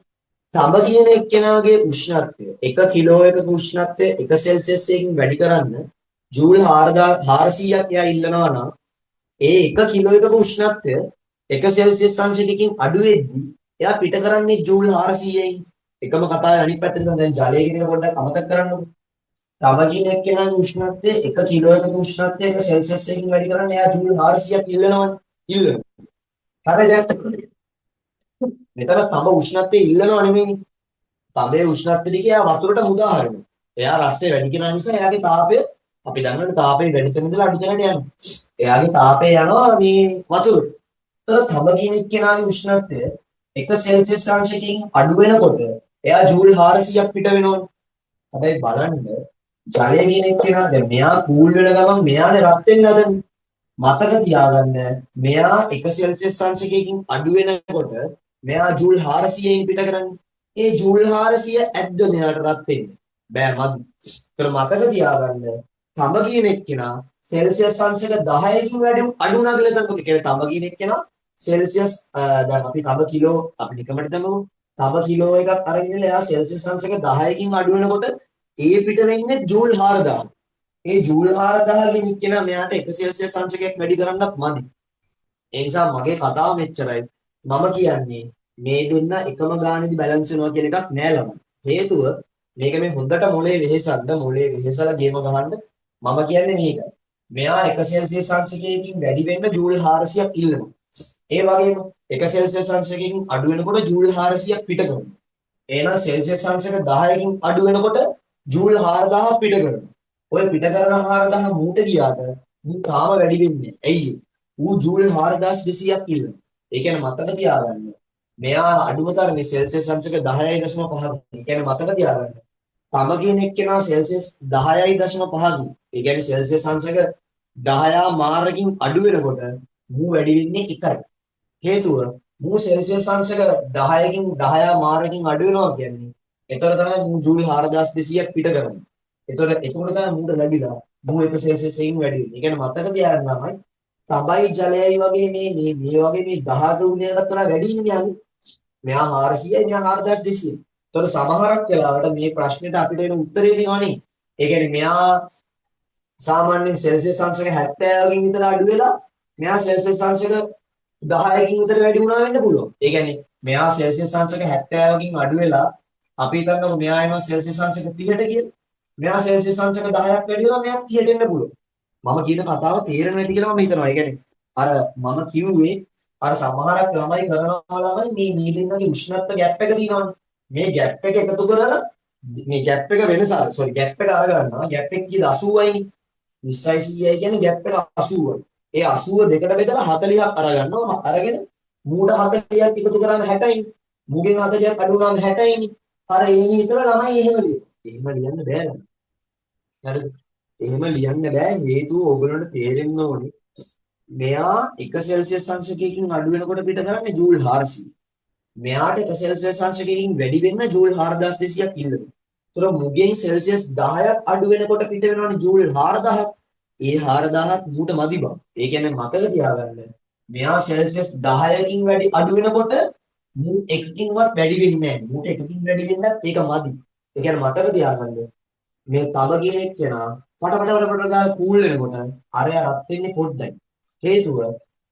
තඹ කියන එක්කෙනාගේ උෂ්ණත්වය 1 කිලෝ එකක උෂ්ණත්වය 1 සෙල්සියස් එකකින් වැඩි කරන්න ජූල් 400ක් එයා ඉල්ලනවා නම් ඒ 1 කිලෝ එකක උෂ්ණත්වය 1 සෙල්සියස් අංශකකින් අඩු වෙද්දී එයා පිට කරන්නේ ජූල් 400යි. එකම කතාවේ අනිත් පැත්තට දැන් ජලය කියන එක පොඩ්ඩක් අමතක කරන්නකෝ. තව කියන එක්කෙනාගේ උෂ්ණත්වය 1 කිලෝ එකක උෂ්ණත්වය 1 සෙල්සියස් එකකින් වැඩි කරන්න එයා ජූල් 400ක් ඉල්ලනවනේ. ඉල්ලන. හරිද? මෙතන තඹ උෂ්ණත්වය ඉල්ලනව නෙමෙයිනේ. තඹේ උෂ්ණත්වය දිගේ එයා වතුරට මුදා හරිනවා. එයා රස්නේ වැඩි කෙනා නිසා එයාගේ තාපය අපි දන්නවනේ තාපය වැඩි තැන ඉඳලා අඩු තැනට යනවා. එයාගේ තාපය යනවා මේ වතුරට. තව තඹ කියන එක්කෙනාගේ උෂ්ණත්වය 1 සෙල්සියස් අංශකකින් අඩු වෙනකොට එයා ජූල් 400ක් පිට වෙනවනේ. හැබැයි බලන්න ජලය කියන එක්කෙනා දැන් මෙයා කූල් වෙන ගමන් මෙයානේ රත් වෙන්න හදන්නේ. මතක තියාගන්න මෙයා 1 සෙල්සියස් අංශකයකින් අඩු වෙනකොට මෙයා ජූල් 400න් පිට කරන්නේ. ඒ ජූල් 400 ඇද්ද මෙයාට රත් වෙන්න. බෑ මදි. ඒතර මතක තියාගන්න තඹ කියන එක්කෙනා සෙල්සියස් අංශක 10කින් වැඩි අඩු වුණා කියලා හිතන්නකෝ. ඒ කියන්නේ තඹ කියන එක්කෙනා සෙල්සියස් දැන් අපි තඹ කිලෝ අපි නිකමට දමමු. තඹ කිලෝ එකක් අරගෙන ඉන්න එයා සෙල්සියස් අංශක 10කින් අඩු වෙනකොට ඒ පිට වෙන්නේ ජූල් 4000. ඒ ජූල් 4000 ගෙන් එක්කෙනා මෙයාට 1 සෙල්සියස් අංශකයක් වැඩි කරන්නත් මදි. ඒ නිසා මගේ කතාව මෙච්චරයි. මම කියන්නේ මේ දෙන්න එකම ගානේදී බැලන්ස් වෙනවා කියන එකක් නෑ ළමයි. හේතුව මේක මේ හොඳට මොලේ වෙහෙසන්න මොලේ වෙහෙසලා ගේම ගහන්න මම කියන්නේ මේක. මෙයා 1 සෙල්සියස් අංශකයකින් වැඩි වෙන්න ජූල් 400ක් ඉල්ලනවා. ඒ වගේම 1 සෙල්සියස් අංශකයකින් අඩු වෙනකොට ජූල් 400ක් පිට කරනවා. එහෙනම් සෙල්සියස් අංශක 10කින් අඩු වෙනකොට ජූල් 4000ක් පිට කරනවා. ඔය පිට කරන 4000 මූට ගියාට මූ තාම වැඩි වෙන්නේ. ඇයි? ඌ ජූල් 4200ක් ඉල්ලනවා. ඒ කියන්නේ මතක තියාගන්න. මෙයා අඩුම තරමේ සෙල්සියස් අංශක 10.5. ඒ කියන්නේ මතක තියාගන්න. තම කියන එක්කෙනා සෙල්සියස් 10.5. ඒ කියන්නේ සෙල්සියස් අංශක 10 මාරකින් අඩු වෙනකොට මූ වැඩි වෙන්නේ 1යි. හේතුව මූ සෙල්සියස් අංශක 10කින් 10 මාරකින් අඩු වෙනවා කියන්නේ. ඒතර තමයි මූ ජූල් 4200ක් පිට කරන්නේ. ඒතර තමයි මූට ලැබිලා මූ 1 සෙල්සියස් එකකින් වැඩි වෙන්නේ. ඒ කියන්නේ මතක තියාගන්න තමයි තඹයි ජලයයි වගේ මේ වගේ මේ 10 ගුණයකට වඩා වැඩි ඉන්නේ. මෙයා 400යි මෙයා 4200යි. ඒතකොට සමහරක් වෙලාවට මේ ප්‍රශ්නෙට අපිට එන උත්තරේ දෙනවනේ. ඒ කියන්නේ මෙයා සාමාන්‍යයෙන් සෙල්සියස් අංශක 70කින් විතර අඩු වෙලා මෙයා සෙල්සියස් අංශක 10කින් විතර වැඩි වුණා වෙන්න පුළුවන්. ඒ කියන්නේ මෙයා සෙල්සියස් අංශක 70කින් අඩු වෙලා අපි හිතන්නකො මෙයා එනවා සෙල්සියස් අංශක 30ට කියලා. මෙයා සෙල්සියස් අංශක 10ක් වැඩි වෙලා මෙයා 30ට එන්න පුළුවන්. මම කියන කතාව තේරෙන්නේ නැති කියලා මම හිතනවා. ඒ කියන්නේ අර මම කිව්වේ අර සමහරක් ළමයි කරනවා ළමයි මේ දෙන්නගේ උෂ්ණත්ව ગેප් එක තියෙනවනේ. මේ ગેප් එක එකතු කරලා මේ ગેප් එක වෙනස සෝරි ગેප් එක අරගන්නවා. ગેප් එක කීයද 80යි. 20යි 100යි කියන්නේ ગેප් එක 80යි. ඒ 80 දෙකට බෙදලා 40ක් අරගන්නවා. අරගෙන මූට 40ක් එකතු කරාම 60යි. මුගෙන් 40ක් අඩු වුණාම 60යිනේ. අර ඒ විතර ළමයි එහෙම ලියනවා. එහෙම ලියන්න බෑ නේද? හරිද? එහෙම ලියන්න බෑ හේතුව ඔයගොල්ලන්ට තේරෙන්න ඕනේ. මෙයා 1 සෙල්සියස් අංශකයකින් අඩු වෙනකොට පිට කරන්නේ ජූල් 400. මෙයාට 1 සෙල්සියස් අංශකයකින් වැඩි වෙන්න ජූල් 4200ක් ඉල්ලනවා. ඒතර මුගෙන් සෙල්සියස් 10ක් අඩු වෙනකොට පිට වෙනවනේ ජූල් 4000ක්. ඒ 4000ක් මූට මදි බං. ඒ කියන්නේ මතක තියාගන්න. මෙයා සෙල්සියස් 10කින් වැඩි අඩු වෙනකොට මූ එකකින්වත් වැඩි වෙන්නේ නැහැ. මූට එකකින් වැඩි වෙන්නත් ඒක මදි. ඒ කියන්නේ මතක තියාගන්න. මේ තව කෙනෙක් කෙනා පට ගාලා කූල් වෙනකොට අරයා රත් වෙන්නේ පොඩ්ඩයි. හේතුව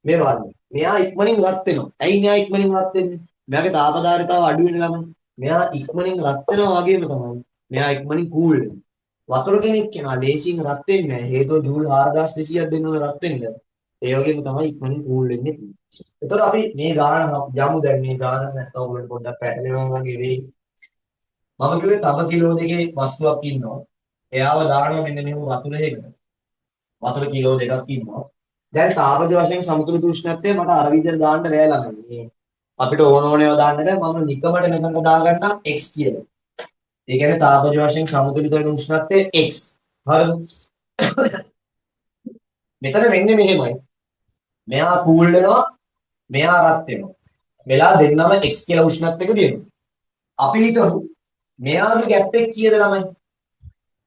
මේ බලන්න. මෙයා ඉක්මනින් රත් වෙනවා. ඇයි මෙයා ඉක්මනින් රත් වෙන්නේ? මෙයාගේ තාපදාරිතාව අඩු වෙන ළමයි. මෙයා ඉක්මනින් රත් වෙනවා වගේම තමයි. මෙයා ඉක්මනින් කූල් වෙනවා. වතුර කෙනෙක් කෙනා ලේසියෙන් රත් වෙන්නේ නැහැ. හේතුව ජූල් 4200ක් දෙන්න ඕන රත් වෙන්න. ඒ වගේම තමයි ඉක්මනින් කූල් වෙන්නේ. ඒතකොට අපි මේ ගාන යමු දැන් මේ ගාන නැත්නම් ඔයගොල්ලෝ පොඩ්ඩක් පැටලෙනවා වගේ වෙයි. මම කිව්වේ තව කිලෝ දෙකේ වස්තුවක් ඉන්නවා. එයාව දානවා මෙන්න මෙහෙම වතුරේකට. වතුර කිලෝ දෙකක් ඉන්නවා. දැන් තාපජ වශයෙන් සමතුලිත උෂ්ණත්වය මට අර විදිහට දාන්න බෑ ළමයි. අපිට ඕන ඒවා දාන්න බෑ. මම නිකමට මෙතන දාගන්නම් x කියලා. ඒ කියන්නේ තාපජ වශයෙන් සමතුලිත වෙන උෂ්ණත්වය x. හරිද? මෙතන වෙන්නේ මෙහෙමයි. මෙයා කූල් වෙනවා, මෙයා රත් වෙනවා. වෙලා දෙන්නම x කියලා උෂ්ණත්වයක දෙනවා. අපි හිතමු මෙයාගේ ગેප් එක කීයද ළමයි?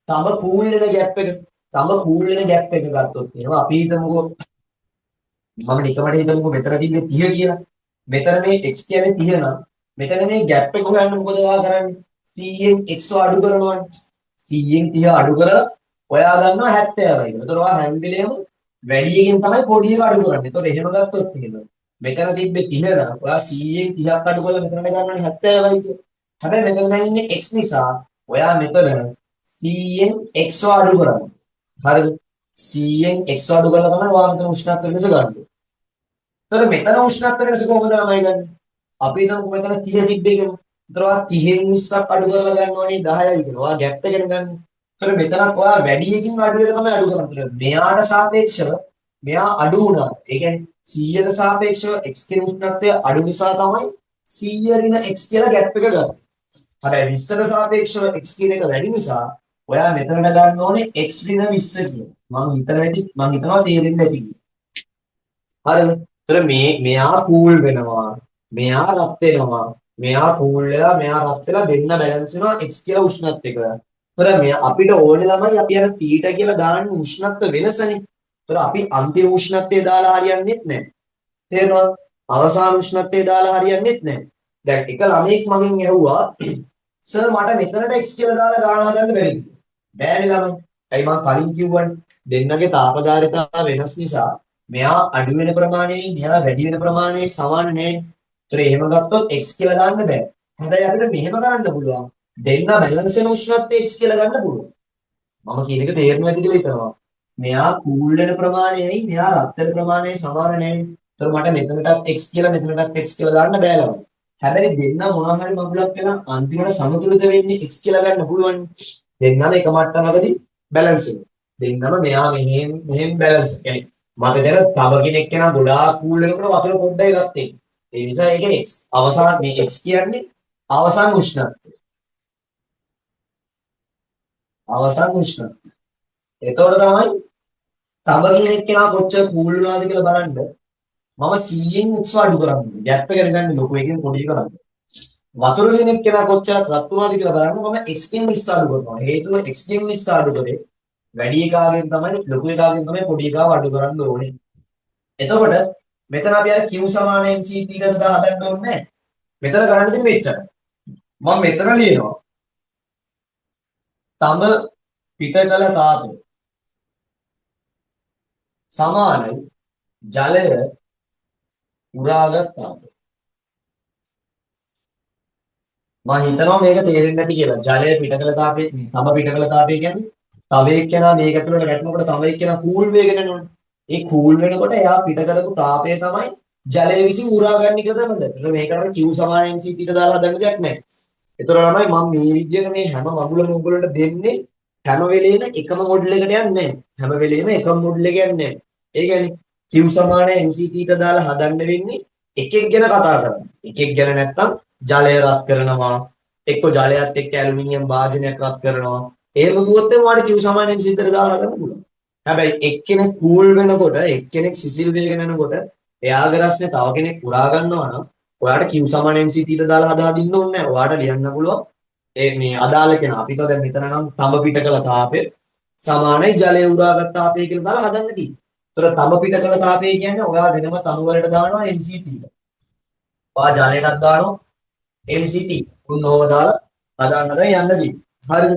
තම කූල් වෙන ગેප් එක. තම කූල් වෙන ગેප් එක ගත්තොත් එහෙම අපි හිතමුකෝ මම නිකමට හිතමුකෝ මෙතන තිබ්බේ 30 කියලා. මෙතන මේ x කියන්නේ 30 නම් මෙතන මේ ગેප් එක හොයන්න මොකද ඔයා කරන්නේ? 100න් x අඩු කරනවානේ. 100න් 30 අඩු කරලා ඔයා ගන්නවා 70යි කියලා. ඒතකොට ඔයා හැම වෙලේම වැඩියෙන් තමයි පොඩි එක අඩු කරන්නේ. ඒතකොට එහෙම ගත්තොත් එහෙම මෙතන තිබ්බේ 30 නම් ඔයා 100න් 30ක් අඩු කරලා මෙතනට ගන්නවානේ 70යි කියලා. හැබැයි මෙතන දැන් ඉන්නේ x නිසා ඔයා මෙතන 100න් x අඩු කරනවා. හරිද? 100න් x අඩු කරලා තමයි ඔයා මෙතන උෂ්ණත්ව වෙනස ගන්න. ඒතර මෙතන උෂ්ණත්ව වෙනස කොහොමද ළමයි ගන්න? අපි හිතමු මෙතන 30 තිබ්බේ කියලා. ඒතර ඔයා 30න් 20ක් අඩු කරලා ගන්නවනේ 10යි කියලා. ඔයා ગેප් එකගෙන ගන්න. ඒතර මෙතනත් ඔයා වැඩියකින් අඩු වෙලා තමයි අඩු කරන්නේ. මෙයාට සාපේක්ෂව මෙයා අඩු වුණා. ඒ කියන්නේ 100ට සාපේක්ෂව x කියන උෂ්ණත්වය අඩු නිසා තමයි 100 ඍණ x කියලා ગેප් එක ගත්තේ. හැබැයි 20ට සාපේක්ෂව x කියන එක වැඩි නිසා ඔයා මෙතනට ගන්න ඕනේ x ඍණ 20 කියලා. මම හිතනවා තේරෙන්නේ නැති කියලා. හරිද? ඒතර මෙයා කූල් වෙනවා. මෙයා රත් වෙනවා. මෙයා කූල් වෙලා මෙයා රත් වෙලා දෙන්න බැලන්ස් වෙනවා x කියලා උෂ්ණත්වයක. ඒතර අපිට ඕනේ ළමයි අපි අර තීටා කියලා දාන්න උෂ්ණත්ව වෙනසනේ. ඒතර අපි අන්තිම උෂ්ණත්වය දාලා හරියන්නේත් නැහැ. තේරෙනවද? අවසාන උෂ්ණත්වය දාලා හරියන්නේත් නැහැ. දැන් එක ළමෙක් මගෙන් ඇහුවා සර් මට මෙතනට x කියලා දාලා ගාන හදන්න බැරිද? බෑනේ ළමයි. ඇයි මම කලින් කිව්වනේ දෙන්නගේ තාපදාරිතාව වෙනස් නිසා මෙයා අඩු වෙන ප්‍රමාණයෙන් මෙයා වැඩි වෙන ප්‍රමාණයෙන් සමාන නෑනේ. ඒතර එහෙම ගත්තොත් x කියලා දාන්න බෑ. හැබැයි අපිට මෙහෙම කරන්න පුළුවන්. දෙන්න බැලන්ස් වෙන උෂ්ණත්වය x කියලා ගන්න පුළුවන්. මම කියන එක තේරෙනවද කියලා හිතනවා. මෙයා කූල් වෙන ප්‍රමාණයයි මෙයා රත් වෙන ප්‍රමාණයයි සමාන නෑනේ. ඒතර මට මෙතනටත් x කියලා මෙතනටත් x කියලා දාන්න බෑ ළමයි. හැබැයි දෙන්න මොනවා හරි මගුලක් වෙලා අන්තිමට සමතුලිත වෙන්නේ x කියලා ගන්න පුළුවන්. දෙන්නම එක මට්ටමකදී බැලන්ස් වෙනවා. දෙන්නම මෙයා මෙහෙම බැලන්ස්. يعني මට දැන තව කෙනෙක් කෙනා ගොඩාක් කූල් වෙනකොට වතුර පොඩ්ඩයි රත් වෙන්නේ. ඒ නිසා ඒක x. අවසාන මේ x කියන්නේ අවසාන උෂ්ණත්වය. අවසාන උෂ්ණත්වය. එතකොට තමයි තව කෙනෙක් කෙනා කොච්චර කූල් වෙනවද කියලා බලන්න. මම 100න් x අඩු කරන්නේ. ગેප් එක ගන්න ලොකු එකකින් පොඩි එක කරන්නේ. වතුර කෙනෙක් කෙනා කොච්චර රත් වුණාද කියලා බලන්න මම x ගෙන් 20 අඩු කරනවා. හේතුව x ගෙන් 20 අඩු කරේ වැඩි එකාගෙන් තමයි ලොකු එකාගෙන් තමයි පොඩි එකාව අඩු කරන්න ඕනේ. එතකොට මෙතන අපි අර q සමාන mc ඊටද හදන්න ඕනේ නැහැ. මෙතන කරන්න තියෙන්නේ මෙච්චරයි. මම මෙතන ලියනවා. තඹ පිටකල තාපය සමානයි ජලය උරාගත් තාපය. මම හිතනවා මේක තේරෙන්නේ නැති කියලා. ජලය පිටකල තාපය තඹ පිටකල තාපය කියන්නේ තව එක්කෙනා මේක ඇතුළට වැටෙනකොට තව එක්කෙනා කූල් වෙගෙන යනවනේ. ඒ කූල් වෙනකොට එයා පිට කරපු තාපය තමයි ජලය විසින් උරා ගන්න කියලා තමයි. එතකොට මේකට Q සමාන mc ඊට දාලා හදන්න දෙයක් නැහැ. ඒතර ළමයි මම මේ විදිහට මේ හැම මගුලම උගලට දෙන්නේ හැම වෙලේම එකම මොඩල් එකට යන්නේ නැහැ. හැම වෙලේම එකම මොඩල් එක යන්නේ නැහැ. ඒ කියන්නේ Q සමාන mc ඊට දාලා හදන්න වෙන්නේ එකෙක් ගැන කතා කරන්න. එකෙක් ගැන නැත්තම් ජලය රත් කරනවා. එක්ක ජලයත් එක්ක ඇලුමිනියම් භාජනයක් රත් කරනවා. එහෙම කිව්වොත් එහම Q සමාන mc ඊට දාලා හදන්න පුළුවන්. හැබැයි එක්කෙනෙක් කූල් වෙනකොට එක්කෙනෙක් සිසිල් වේගෙන යනකොට එයාගේ රස්නේ තව කෙනෙක් උරා ගන්නවා නම් ඔයාට Q සමාන MC තීට දාලා හදා දින්න ඕනේ නැහැ. ඔයාට ලියන්න පුළුවන් ඒ මේ අදාළ කෙනා. අපිට දැන් මෙතන නම් තඹ පිට කළ තාපය සමානයි ජලය උරාගත් තාපය කියලා දාලා හදන්න තියෙන්නේ. ඒතර තඹ පිට කළ තාපය කියන්නේ ඔයා වෙනම තඹ වලට දානවා MC තීට. ඔයා ජලයටත් දානවා MC තීට. උන්නෝම දාලා හදාන්න යන්න තියෙන්නේ. හරිද?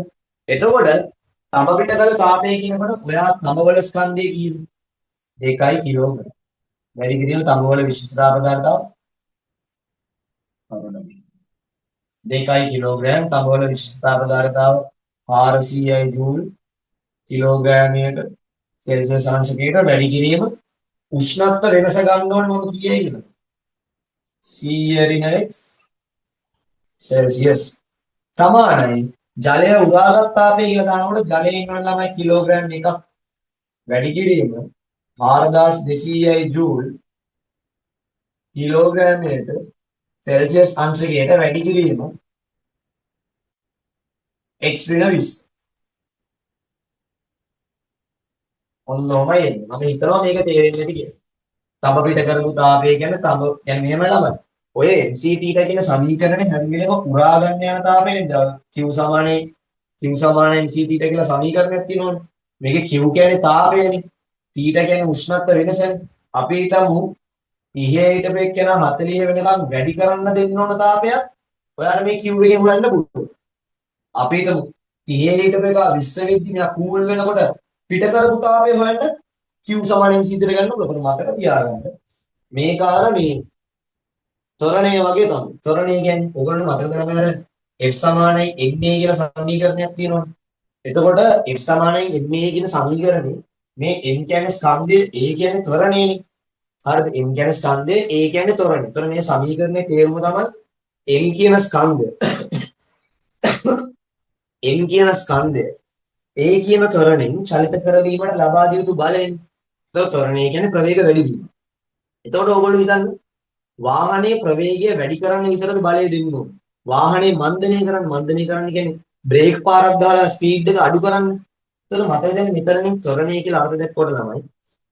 එතකොට තඹ පිට කළ තාපය කියනකොට ඔයා තඹ වල ස්කන්ධය කීයද? 2 කිලෝග්‍රෑම්. වැඩි කිරීම තඹ වල විශිෂ්ටතා පදාර්ථය 2 කිලෝග්‍රෑම් තඹවල විශිෂ්ටතා පදාර්ථතාව 400යි ජූල් කිලෝග්‍රෑමයකට සෙල්සියස් අංශකයකට වැඩි කිරීම උෂ්ණත්ව වෙනස ගන්න ඕනේ මම කීයයි කියලා 100 ඍණ සෙල්සියස් සමානයි ජලය උරාගත් තාපය කියලා දානකොට ජලයේ ඉන්න ළමයි කිලෝග්‍රෑම් එකක් වැඩි කිරීම 4200යි ජූල් කිලෝග්‍රෑමයකට සෙල්සියස් අංශකයට වැඩි කිරීම x ඍණ 20 ඔන්නෝමයි එන්නේ. මම හිතනවා මේක තේරෙන්නේ නැති කියලා. තඹ පිට කරපු තාපය කියන්නේ තඹ කියන්නේ මෙහෙම ළමයි. ඔය mc θ කියන සමීකරණය හැම වෙලේම පුරා ගන්න යන තාපයනේ q සමානයි q සමාන mc θ කියලා සමීකරණයක් තියෙනවනේ. මේකේ q කියන්නේ තාපයනේ. θ කියන්නේ උෂ්ණත්ව වෙනසනේ. අපි හිතමු 30 හිටපු එක්කෙනා 40 වෙනකම් වැඩි කරන්න දෙන්න ඕන තාපයක් ඔයාලා මේ q එකෙන් හොයන්න පුළුවන්. අපි හිතමු 30 හිටපු එක 20 වෙද්දි මෙයා කූල් වෙනකොට පිට කරපු තාපය හොයන්න Q සමාන MC ඉදිරිය ගන්න පුළුවන්. මතක තියාගන්න. මේ කාර මේ ත්වරණය වගේ තමයි. ත්වරණය කියන්නේ ඔයගොල්ලෝ මතක තියාගන්න අර F සමානයි ma කියලා සමීකරණයක් තියෙනවනේ. එතකොට F සමානයි ma කියන සමීකරණේ මේ m කියන්නේ ස්කන්ධය a කියන්නේ ත්වරණයනේ. හරිද? m කියන්නේ ස්කන්ධය a කියන්නේ ත්වරණය. එතකොට මේ සමීකරණයේ තේරුම තමයි m කියන ස්කන්ධය m කියන ස්කන්ධය A කියන ත්වරණයෙන් චලිත කරවීමට ලබා දිය යුතු බලයෙන්. ඒතකොට ත්වරණය කියන්නේ ප්‍රවේග වැඩි වීම. එතකොට ඕගොල්ලෝ හිතන්න වාහනේ ප්‍රවේගය වැඩි කරන්න විතරද බලය දෙන්න ඕනේ. වාහනේ මන්දනය කරන්න කියන්නේ බ්‍රේක් පාරක් දාලා ස්පීඩ් එක අඩු කරන්න. එතකොට මතක දැන් මෙතනින් ත්වරණය කියලා අර්ථ දැක්කොට ළමයි.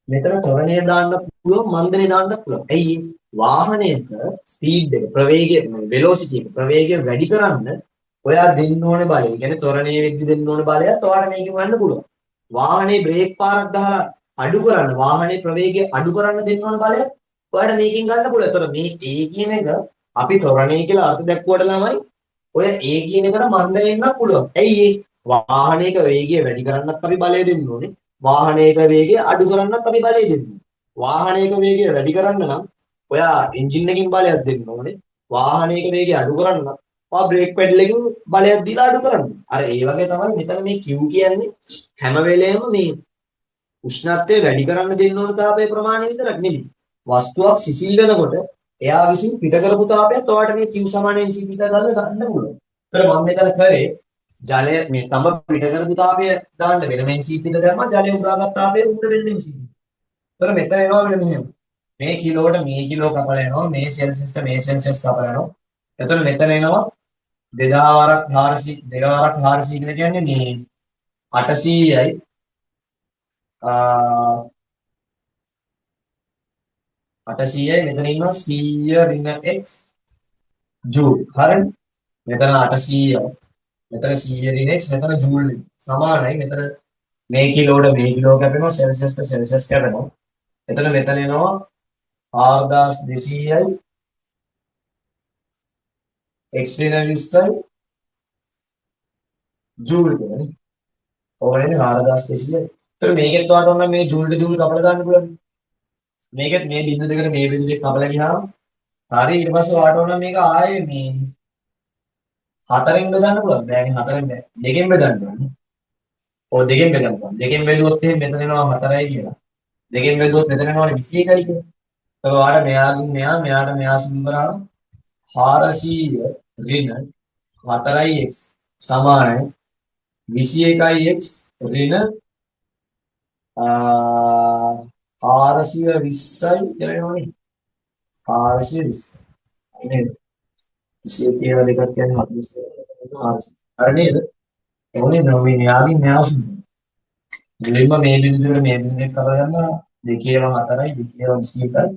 මෙතන ත්වරණය දාන්න පුළුවන් මන්දනය දාන්න පුළුවන්. ඇයි වාහනයක ස්පීඩ් එක ප්‍රවේගය වෙලොසිටි එක ප්‍රවේගය වැඩි කරන්න ඔයා දෙන්න ඕනේ බලය. ඒ කියන්නේ ත්වරණයේ වෙද්දි දෙන්න ඕනේ බලයත් ඔයාලට මේකෙන් ගන්න පුළුවන්. වාහනේ බ්‍රේක් පාරක් දාලා අඩු කරන්න වාහනේ ප්‍රවේගය අඩු කරන්න දෙන්න ඕනේ බලයත් ඔයාලට මේකෙන් ගන්න පුළුවන්. ඒතර මේ A කියන එක අපි ත්වරණය කියලා අර්ථ දැක්වුවට ළමයි ඔය A කියන එකට මන්ද වෙන්නත් පුළුවන්. ඇයි ඒ වාහනයක වේගය වැඩි කරන්නත් අපි බලය දෙන්න ඕනේ. වාහනයක වේගය අඩු කරන්නත් අපි බලය දෙන්න ඕනේ. වාහනයක වේගය වැඩි කරන්න නම් ඔයා එන්ජින් එකකින් බලයක් දෙන්න ඕනේ. වාහනයක වේගය අඩු කරන්න ඔයා බ්‍රේක් පැඩල් එකකින් බලයක් දීලා අඩු කරන්න. අර ඒ වගේ තමයි මෙතන මේ Q කියන්නේ හැම වෙලේම මේ උෂ්ණත්වය වැඩි කරන්න දෙන්න ඕන තාපයේ ප්‍රමාණය විතරක් නෙමෙයි. වස්තුවක් සිසිල් වෙනකොට එයා විසින් පිට කරපු තාපයත් ඔයාලට මේ Q සමාන mc පිට ගන්න පුළුවන්. ඒතර මම මෙතන කරේ ජලය මේ තඹ පිට කරපු තාපය දාන්න වෙන mc පිට දැම්මා ජලය උරාගත් තාපය උඩ වෙන්නේ mc. ඒතර මෙතන එනවා වෙන මෙහෙම. මේ කිලෝට මේ කිලෝ කපලා එනවා මේ සෙල්සියස්ට මේ සෙල්සියස් කපලා එනවා. එතකොට මෙතන එනවා 2000 වරක් 400 කියලා කියන්නේ මේ 800යි 800යි මෙතන ඉන්නවා 100 ඍණ x ජූල්. හරිද? මෙතන 800යි මෙතන 100 ඍණ x මෙතන ජූල් සමානයි. මෙතන මේ කිලෝට මේ කිලෝ කැපෙනවා සෙල්සියස්ට සෙල්සියස් කැපෙනවා. එතන මෙතන එනවා 4200යි x ඍණ 20යි ජූල් කියන්නේ. ඕකනේ 4200යි. ඒතර මේකෙත් ඔයාලට ඕන මේ ජූල්ට ජූල් කපලා දාන්න පුළුවන්. මේකෙත් මේ බිංදු දෙකට මේ බිංදු දෙක කපලා ගියාම හරි ඊට පස්සේ ඔයාලට ඕන මේක ආයේ මේ 4ෙන් බෙදන්න පුළුවන්. බෑනේ 4ෙන් බෑ. 2කින් බෙදන්න ඕනේ. ඔව් 2කින් බෙදන්න පුළුවන්. 2කින් බෙදුවොත් එහෙනම් මෙතන එනවා 4යි කියලා. 2කින් බෙදුවොත් මෙතන එනවනේ 21යි කියලා. ඔයාලට මෙයාගෙන් මෙයාට මෙයා සුදු කරාම 400 ඍණ 4x සමානයි 21x ඍණ 420යි කියලා එනවනේ 420 නේද 21 කියලා දෙකක් කියන්නේ 40 හරි නේද එවනේ මේ මෙයාගෙන් මෙයා සුදු මුලින්ම මේ බිඳුවට මේ බිඳුවට කරලා ගන්න දෙකේම 4යි දෙකේම 21යි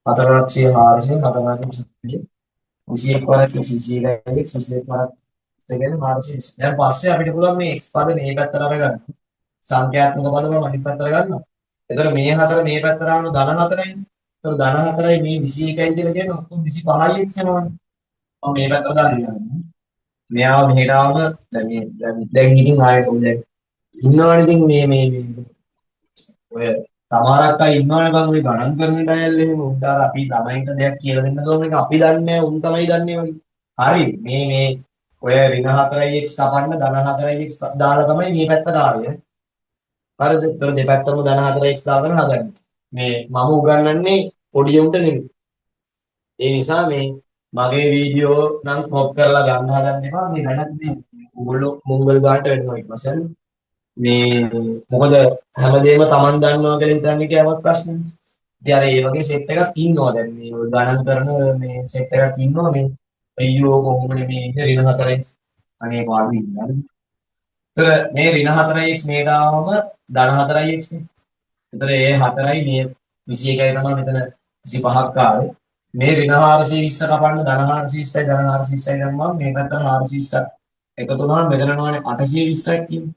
4ක් 400 4ක් 21 වරක් 21යි 21 වරක් දෙකෙන් 420 දැන් පස්සේ අපිට පුළුවන් මේ x පද මේ පැත්තට අරගන්න සංඛ්‍යාත්මක පද වල අනිත් පැත්තට ගන්නවා එතකොට මේ 4 මේ පැත්තට ආවම ධන 4යි එතකොට ධන 4යි මේ 21යි කියලා කියන්නේ ඔක්කොම 25යි x වෙනවනේ මම මේ පැත්තට දාලා ඉන්නවා මෙයාව මෙහෙට ආවම දැන් ඉතින් ආයෙත් දැන් ඉන්නවනේ ඉතින් මේ ඔය තමාරක් අය ඉන්නවනේ බං ඔය ගණන් කරන ඩයල් එහෙම උන්ට අර අපි ළමයින්ට දෙයක් කියලා දෙන්න ඕන එක අපි දන්නේ නැහැ උන් තමයි දන්නේ වගේ. හරි මේ ඔය ඍණ 4x කපන්න ධන 4x දාලා තමයි මේ පැත්තට ආවේ. හරිද? ඒතර දෙපැත්තම ධන 4x දාලා තමයි හදන්නේ. මේ මම උගන්වන්නේ පොඩි උන්ට නෙමෙයි. ඒ නිසා මේ මගේ වීඩියෝ නම් ක්‍රොප් කරලා ගන්න හදන්න එපා. මේ වැඩක් නේ. ඔයගොල්ලෝ මොංගල් ගානට වෙනවා ඊට පස්සේ. මේ මොකද හැමදේම Taman දන්නවා කියලා හිතන්නේ කියවත් ප්‍රශ්නයක්. ඉතින් අර ඒ වගේ සෙට් එකක් ඉන්නවා දැන් මේ ඔය ගණන් කරන මේ සෙට් එකක් ඉන්නවා මේ අයියෝ කොහොමද මේ ඉන්නේ ඍණ 4x අනේ පාඩු ඉන්නවා. ඒතර මේ ඍණ 4x මේට ආවම ධන 4x නේ. ඒතර ඒ 4යි මේ 21යි තමයි මෙතන 25ක් ආවේ. මේ ඍණ 420 කපන්න ධන 420යි ධන 420යි ගමන් මේ පැත්තට 420ක් එකතු වුණාම මෙතන නෝනේ 820ක් කියන්නේ.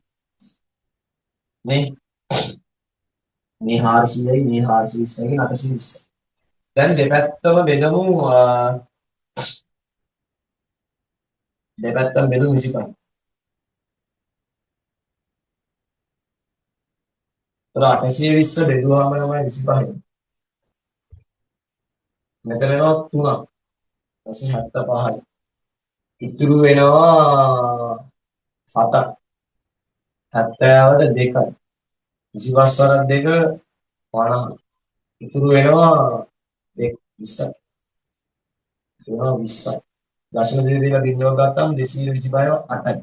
මේ 400යි මේ 420යි 820. දැන් දෙපැත්තම බෙදමු දෙපැත්තම බෙදමු 25. ඒතර 820 බෙදුවාම තමයි 25. මෙතන එනවා 3ක්. 75යි. ඉතුරු වෙනවා 7ක්. 70ට 2යි. 25 වරක් 2 50. ඉතුරු වෙනවා 20යි. වෙනවා 20යි. දශම දෙක දෙක බිඳුවක් ගත්තාම 225ව 8යි.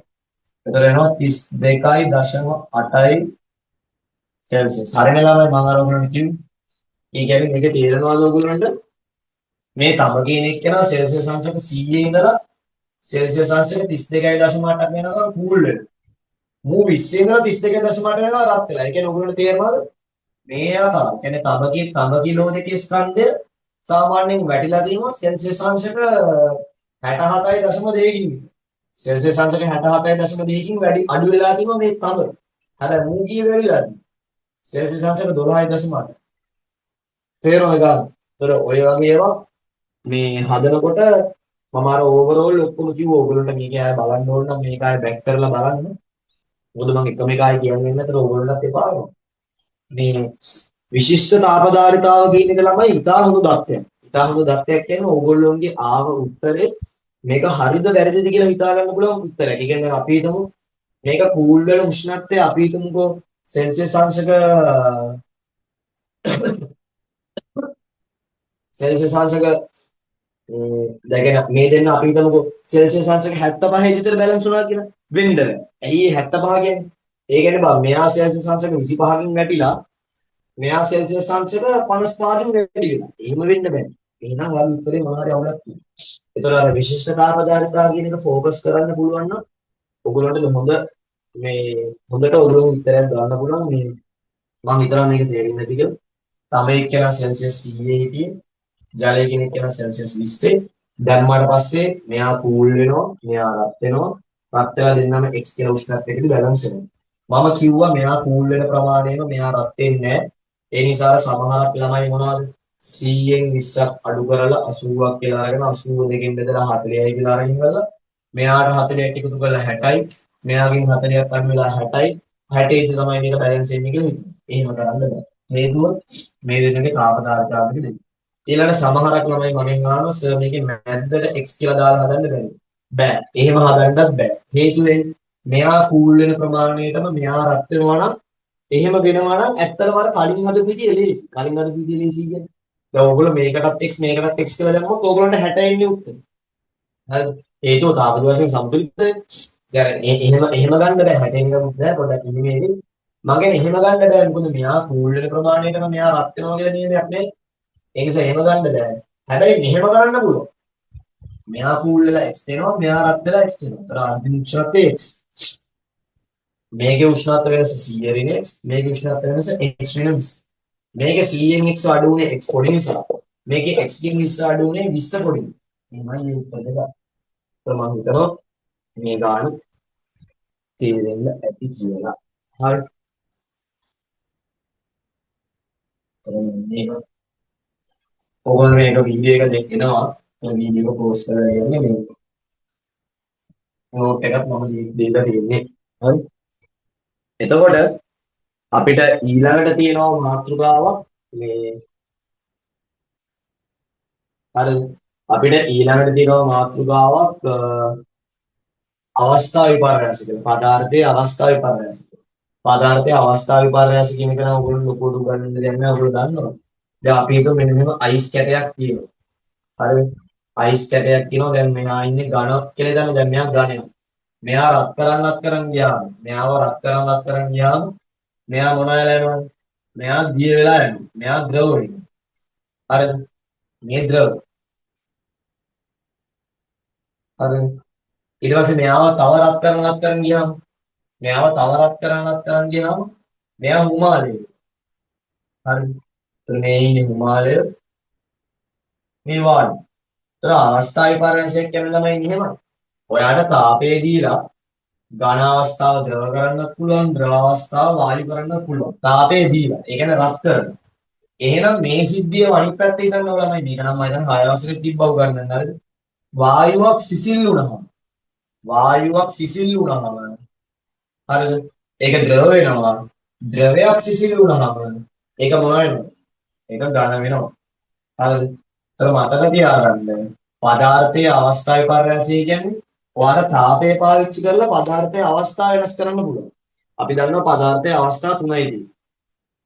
එතකොට වෙනවා 32.8යි සෙල්සියස්. හරිනේ ළමයි මම අර ඔයගොල්ලන්ට කිව්වේ. ඒ කියන්නේ මේක තේරෙනවද ඔයගොල්ලන්ට? මේ තම කියන එක්කෙනා සෙල්සියස් අංශක 100 ඉඳලා සෙල්සියස් අංශක 32.8ක් වෙනකම් කූල් වෙනවා. මූ 20 ඉඳලා 32.8 වෙනවා රත් වෙලා. ඒ කියන්නේ ඔයගොල්ලන්ට තේරෙනවද? මේ ආකාර. කියන්නේ තම කිලෝ දෙකේ ස්කන්ධය සාමාන්‍යයෙන් වැටිලා තියෙනවා සෙල්සියස් අංශක 67.2කින්. සෙල්සියස් අංශක 67.2කින් වැඩි අඩු වෙලා තියෙනවා මේ තම. අර මූ කීයද වෙලා තියෙන්නේ? සෙල්සියස් අංශක 12.8. තේරෙනවද ගන්න? ඒතර ඔය වගේ ඒවා මේ හදනකොට මම අර ඕවරෝල් ඔක්කොම කිව්වා ඕගොල්ලන්ට මේක ආය බලන්න ඕන නම් මේක ආය බෑක් කරලා බලන්න. මොකද මම එකම එකයි කියන්නේ නැතර ඕගොල්ලන්ටත් එපා වෙනවා. මේ විශිෂ්ට තාපදාරිතාව කියන එක ළමයි ඉතා හොඳ දත්තයක්. ඉතා හොඳ දත්තයක් කියන්නේ ඕගොල්ලොන්ගේ ආව උත්තරේ මේක හරිද වැරදිද කියලා හිතා ගන්න පුළුවන් උත්තරයක්. ඒ කියන්නේ අපි හිතමු මේක කූල් වෙන උෂ්ණත්වය අපි හිතමුකෝ සෙල්සියස් අංශක සෙල්සියස් අංශක දැන් මේ දෙන්න අපි හිතමුකෝ සෙල්සියස් අංශක 75 විතර බැලන්ස් වුණා කියලා වෙන්න බෑ. ඇයි 75 කියන්නේ? ඒ කියන්නේ බා මෙයා සෙල්සියස් අංශක 25කින් වැටිලා මෙයා සෙල්සියස් අංශක 55කින් වැඩි වෙනවා. එහෙම වෙන්න බෑ. එහෙනම් වල උත්තරේ මොනවාරි අවුලක් තියෙනවා. ඒතර අර විශිෂ්ට තාපදාරිතාව කියන එක ફોકસ කරන්න පුළුවන් නම් ඔයගොල්ලන්ට හොඳට ඔයගොල්ලෝ උත්තරයක් දාන්න පුළුවන්. මේ මම හිතනවා මේක තේරෙන්නේ නැති කියලා. තම එක්කෙනා සෙල්සියස් 100 හිටියේ. ජලය කියන එක්කෙනා සෙල්සියස් 20. දැම්මාට පස්සේ මෙයා කූල් වෙනවා, මෙයා රත් වෙනවා. රත් වෙලා දෙන්නම x කියන උෂ්ණත්වයකදී බැලන්ස් වෙනවා. මම කිව්වා මෙයා කූල් වෙන ප්‍රමාණයම මෙයා රත් වෙන්නේ නැහැ. ඒ නිසා සමහරක් ළමයි මොනවද 100න් 20ක් අඩු කරලා 80ක් කියලා අරගෙන 82කින් බෙදලා 40යි කියලා අරගෙන ඉවරලා මෙයාට 40ක් එකතු කරලා 60යි මෙයාගෙන් 40ක් අඩු වෙලා 60යි 60 තමයි මේක බැලන්ස් වෙන්නේ කියලා හිතනවා. එහෙම කරන්න බෑ. හේතුව මේ දෙන්නගේ තාපදාරිතාවක දෙන්න. ඊළඟ සමහරක් ළමයි මගෙන් අහනවා සර් මේකේ මැද්දට x කියලා දාලා හදන්න බැරි. බෑ. එහෙම හදන්නත් බෑ. හේතුව මෙයා කූල් වෙන ප්‍රමාණයටම මෙයා රත් වෙනවා නම් එහෙම වෙනවා නම් ඇත්තටම අර කලින් හදපු විදිය ලේසි. කලින් හදපු විදිය ලේසි කියන්නේ දැන් ඕගොල්ලෝ මේකටත් x මේකටත් x කියලා දැම්මොත් ඕගොල්ලන්ට 60 එන්නේ උත්තර. හරිද? හේතුව තාපජ වශයෙන් සමතුලිතයි. දැන් එහෙම ගන්න බෑ 60 එකකුත් නෑ පොඩ්ඩක් ඉසිමේදී. මම කියන්නේ එහෙම ගන්න බෑ මොකද මෙයා කූල් වෙන ප්‍රමාණයටම මෙයා රත් වෙනවා කියලා නියමයක් නෑ. ඒ නිසා එහෙම ගන්න බෑ. හැබැයි මෙහෙම කරන්න පුළුවන්. මෙයා කූල් වෙලා x වෙනවා මෙයා රත් වෙලා x වෙනවා. ඒතර අන්තිම උෂ්ණත්වය x. මේකේ උෂ්ණත්ව වෙනස 100 රින් x මේකේ උෂ්ණත්ව වෙනස x රින් 20. මේකේ 100න් x අඩු වුණේ x පොඩි නිසා. මේකේ x ගෙන් 20 අඩු වුණේ 20 පොඩි නිසා. එහෙමයි මේ උත්තර දෙක. මම හිතනවා මේ ගාන තේරෙන්න ඇති කියලා. හරි. මේක ඕගොල්ලෝ මේක වීඩියෝ එක දෙන්නවා. මේ වීඩියෝ එක පෝස්ට් කරලා ඉන්නේ මේ නෝට් එකත් මම දීලා තියෙන්නේ. හරි. එතකොට අපිට ඊළඟට තියෙනවා මාතෘකාවක් මේ හරි අපිට ඊළඟට තියෙනවා මාතෘකාවක් අවස්ථා විපර්යාස කියලා. පදාර්ථයේ අවස්ථා විපර්යාස. පදාර්ථයේ අවස්ථා විපර්යාස කියන එක නම් ඔයගොල්ලෝ ලොකුට උගන්වන්න දෙයක් නෑ ඔයගොල්ලෝ දන්නවා. දැන් අපි හිතමු මෙන්න මෙහෙම අයිස් කැටයක් තියෙනවා. හරිද? අයිස් කැටයක් තියෙනවා. දැන් මෙහා ඉන්නේ ඝන කියලා දන්න. දැන් මෙයා ඝනයක්. මෙයා රත් කරන් ගියාම මෙයාව රත් කරන් ගියාම මෙයා මොන වෙලා යනවද? මෙයා දිය වෙලා යනවා. මෙයා ද්‍රව වෙනවා. හරිද? මේ ද්‍රව. හරිද? ඊට පස්සේ මෙයාව තව රත් කරන් ගියාම මෙයාව තව රත් කරන් ගියාම මෙයා හිමාලය. හරිද? එතන මේ ඉන්නේ හිමාලය මේ වායු. ඒතර අවස්ථා විපර්යාසයක් කියන ළමයි ඉන්නේ එහෙමයි. ඔයාට තාපය දීලා ඝන අවස්ථාව ද්‍රව කරන්නත් පුළුවන් ද්‍රව අවස්ථාව වායු කරන්නත් පුළුවන්. තාපය දීලා. ඒ කියන්නේ රත් කරනවා. එහෙනම් මේ සිද්ධිය අනිත් පැත්තේ හිතන්න ඕන ළමයි. මේක නම් මම හිතන්නේ 6 වසරේ තිබ්බව ගන්නන්න හරිද? වායුවක් සිසිල් වුණාම හරිද? ඒක ද්‍රව වෙනවා. ද්‍රවයක් සිසිල් වුණාම ඒක මොන වෙනවද? ඒක ඝන වෙනවා. හරිද? ඒතර මතක තියාගන්න. පදාර්ථයේ අවස්ථා විපර්යාසය කියන්නේ ඔයාලා තාපය පාවිච්චි කරලා පදාර්ථයේ අවස්ථා වෙනස් කරන්න පුළුවන්. අපි දන්නවා පදාර්ථයේ අවස්ථා තුනයි තියෙන්නේ.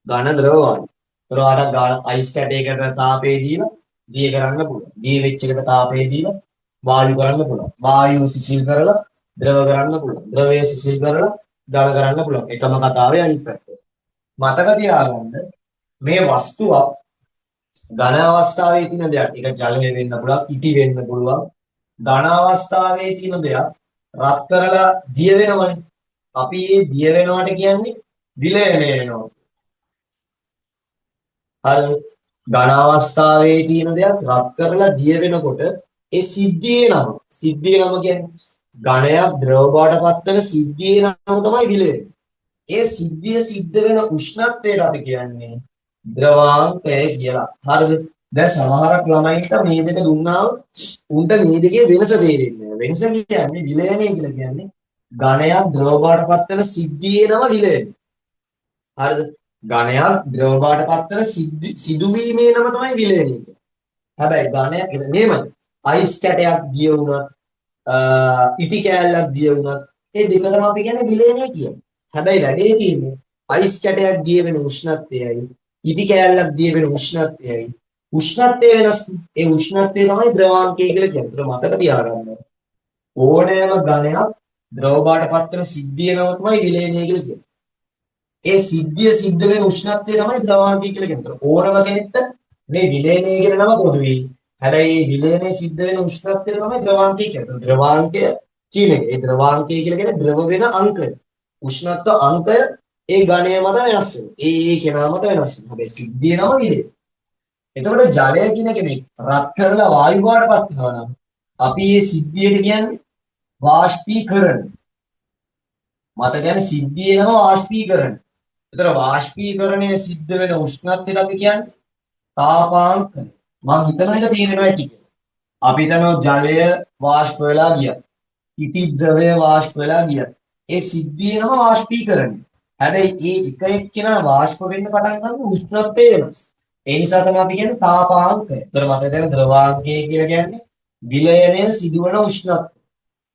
ඝන ද්‍රව වායු. ඒතර ඔයාලා අයිස් කැටයකට තාපය දීලා දිය කරන්න පුළුවන්. දිය වෙච්ච එකට තාපය දීලා වායු කරන්න පුළුවන්. වායුව සිසිල් කරලා ද්‍රව කරන්න පුළුවන්. ද්‍රවය සිසිල් කරලා ඝන කරන්න පුළුවන්. එකම කතාවේ අනිත් පැත්ත. මතක තියාගන්න මේ වස්තුවක් ඝන අවස්ථාවේ තියෙන දෙයක්. ඒක ජලය වෙන්න පුළුවන්, ඉටි වෙන්න පුළුවන්. ඝන අවස්ථාවේ තියෙන දෙයක් රත් කරලා දිය වෙනවනේ. අපි මේ දිය වෙනවට කියන්නේ විලයනය වෙනවා. හරිද? ඝන අවස්ථාවේ තියෙන දෙයක් රත් කරලා දිය වෙනකොට ඒ සිද්ධියේ නම කියන්නේ ඝනයක් ද්‍රව බවට පත් වෙන සිද්ධියේ නම තමයි විලයන. ඒ සිද්ධිය සිද්ධ වෙන උෂ්ණත්වයට අපි කියන්නේ ද්‍රවාංකය කියලා. හරිද? දැන් සමහරක් ළමයින්ට මේ දෙක දුන්නාම උන්ට මේ දෙකේ වෙනස තේරෙන්නේ නැහැ. වෙනස කියන්නේ විලයනය කියලා කියන්නේ ඝනයක් ද්‍රව බවට පත් වෙන සිද්ධියේ නම විලයන. හරිද? ඝනයක් ද්‍රව බවට පත් වෙන සිදුවීමේ නම තමයි විලයනය කියන්නේ. හැබැයි ඝනයක් මෙහෙමයි. අයිස් කැටයක් දිය වුණත් ඉටි කෑල්ලක් දිය වුණත් ඒ දෙකම අපි කියන්නේ විලයනය කියන්නේ. හැබැයි වැඩේ තියෙන්නේ අයිස් කැටයක් දිය වෙන උෂ්ණත්වයයි ඉටි කෑල්ලක් දිය වෙන උෂ්ණත්වයයි උෂ්ණත්වය වෙනස්. ඒ උෂ්ණත්වය තමයි ද්‍රවාංකය කියලා කියන්නේ. ඒක මතක තියාගන්න. ඕනෑම ඝනයක් ද්‍රව බවට පත් වෙන සිද්ධිය නම තමයි විලයනය කියලා කියන්නේ. ඒ සිද්ධිය සිද්ධ වෙන උෂ්ණත්වය තමයි ද්‍රවාංකය කියලා කියන්නේ. ඕනම කෙනෙක්ට මේ විලයනය කියන නම පොදුයි. හැබැයි මේ විලයනය සිද්ධ වෙන උෂ්ණත්වය තමයි ද්‍රවාංකය කියන්නේ. ද්‍රවාංකය කියන එක. ඒ ද්‍රවාංකය කියලා කියන්නේ ද්‍රව වෙන අංකය. උෂ්ණත්ව අංකය ඒ ඝණය මත වෙනස් වෙනවා. ඒ කෙනා මත වෙනස් වෙනවා. හැබැයි සිද්ධිය නම විලය. එතකොට ජලය කියන කෙනෙක් රත් කරලා වායු බවටපත් වෙනවා නම් අපි මේ සිද්ධියට කියන්නේ වාෂ්පීකරණ. මත කියන්නේ සිද්ධියේ නම වාෂ්පීකරණ. ඒතර වාෂ්පීකරණය සිද්ධ වෙන උෂ්ණත්වයට අපි කියන්නේ තාපාංකය. මම හිතනවා ඒක තේරෙනවා ඇති කියලා. අපි හිතනවා ජලය වාෂ්ප වෙලා ගියා. ඉටි ද්‍රවය වාෂ්ප වෙලා ගියා. ඒ සිද්ධියේ නම වාෂ්පීකරණය. හැබැයි ඒ එක එක්කෙනා වාෂ්ප වෙන්න පටන් ගන්න උෂ්ණත්වය වෙනස්. ඒ නිසා තමයි අපි කියන්නේ තාපාංකය. ඒතර මතක තියාගන්න ද්‍රවාංකය කියලා කියන්නේ විලයනය සිදුවන උෂ්ණත්වය.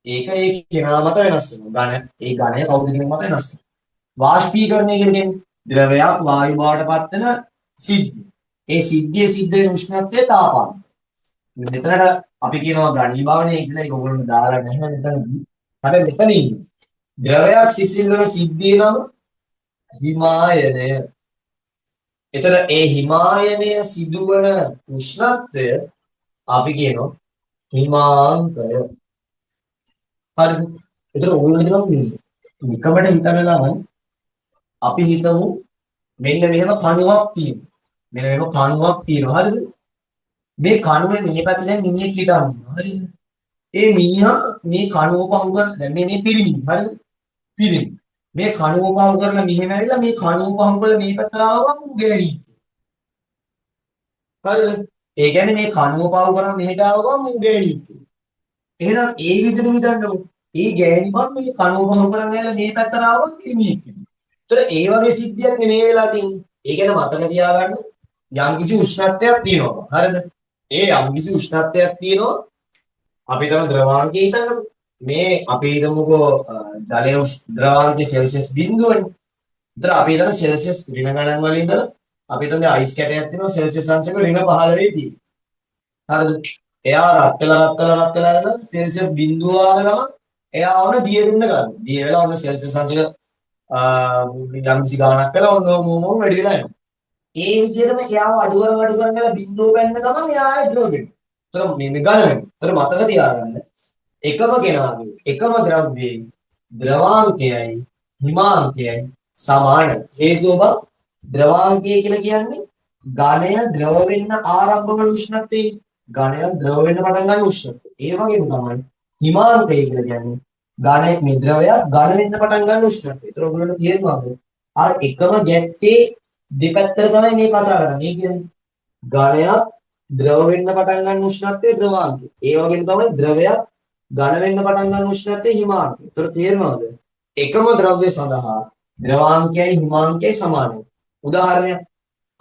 ඒක ඒ කෙනා මත වෙනස් වෙනවා. ඒ ඝණය කවුද කියන මත වෙනස් වෙනවා. වාෂ්පීකරණය කියන්නේ ද්‍රවයක් වායු බවට පත් වෙන සිද්ධිය. ඒ සිද්ධිය සිද්ධ වෙන උෂ්ණත්වය තාපාන්තර. මෙතනට අපි කියනවා ඝනීභවනය කියලා. ඒක ඔයගොල්ලෝ දාලා නැහැ මෙතනදී. හැබැයි මෙතන ඉන්නේ ද්‍රවයක් සිසිල් වෙන සිද්ධිය නම හිමායනය. එතන ඒ හිමායනය සිදුවන උෂ්ණත්වය අපි කියනවා හිමාංකය. හරිද? එතන ඕගොල්ලෝ හිතනවා නිකමට හිතන්න නම් අපි හිතමු මෙන්න මෙහෙම කණුවක් තියෙනවා. මෙන්න මෙහෙම කණුවක් තියෙනවා. හරිද? මේ කණුවේ මේ පැත්තේ දැන් මිනිහෙක් හිටන්නේ. හරිද? ඒ මිනිහා මේ කණුව පහු කරන දැන් මේ පිරිමි. හරිද? පිරිමි. මේ කණුව පහු කරලා මෙහෙම ඇවිල්ලා මේ කණුව පහු කරලා මේ පැත්තට ආවම උගෑණි. හරිද? ඒ කියන්නේ මේ කණුව පහු කරලා මෙහෙට ආවම උගෑණි. එහෙනම් ඒ විදිහට හිතන්නකො. ඒ ගෑණිපත් මේ කණුව පහු කරගෙන යලා මේ පැත්තට ආවම පිරිමියෙක්. ඒතර ඒ වගේ සිද්ධියක් නෙමෙයි වෙලා තියෙන්නේ. ඒ කියන්නේ මතක තියාගන්න යම්කිසි උෂ්ණත්වයක් තියෙනවා. හරිද? ඒ යම්කිසි උෂ්ණත්වයක් තියෙනවා. අපි හිතමු ද්‍රවාංකය හිතන්නකො. මේ අපි හිතමුකෝ ජලයේ ද්‍රවාංකය සෙල්සියස් 0.නේ. ඒතර අපි හිතන සෙල්සියස් ඍණ ගණන් වල ඉඳලා අපි හිතන්නේ අයිස් කැටයක් තියෙනවා සෙල්සියස් අංශක ඍණ 15 වෙයි තියෙන්නේ. හරිද? එයා රත් වෙලා යන සෙල්සියස් බිඳුව ආව ගමන් එයා වුණ දිය වෙන්න ගන්නවා. දිය වෙලා ඔන්න සෙල්සියස් අංශක යම්කිසි ගාණක් වෙලා ඔන්න මොම වැඩි වෙලා යනවා. ඒ විදිහටම එයාව අඩු කරලා බිඳුව පැන්න ගමන් එයා ආයෙ ඩ්‍රොප් වෙනවා. ඒතර මේ ගණ වෙනවා. ඒතර මතක තියාගන්න එකම කෙනාගේ එකම ද්‍රව්‍යයේ ද්‍රවාංකයයි හිමාංකයයි සමාන. හේතුව ද්‍රවාංකය කියලා කියන්නේ ඝනය ද්‍රව වෙන්න ආරම්භ වන උෂ්ණත්වය. ඝනය ද්‍රව වෙන්න පටන් ගන්න උෂ්ණත්වය. ඒ වගේම තමයි හිමාංකය කියලා කියන්නේ ඝන මේ ද්‍රවයක් ඝන වෙන්න පටන් ගන්න උෂ්ණත්වය. ඒතර ඔයගොල්ලෝ තේරෙනවද? අර එකම ගැට්ටේ දෙපැත්තට තමයි මේ කතා කරන්නේ. ඒ කියන්නේ ඝනයක් ද්‍රව වෙන්න පටන් ගන්න උෂ්ණත්වය ද්‍රවාංකය. ඒ වගේම තමයි ද්‍රවයක් ඝන වෙන්න පටන් ගන්න උෂ්ණත්වය හිමාංකය. ඒතර තේරෙනවද? එකම ද්‍රව්‍ය සඳහා ද්‍රවාංකයයි හිමාංකයයි සමානයි. උදාහරණයක්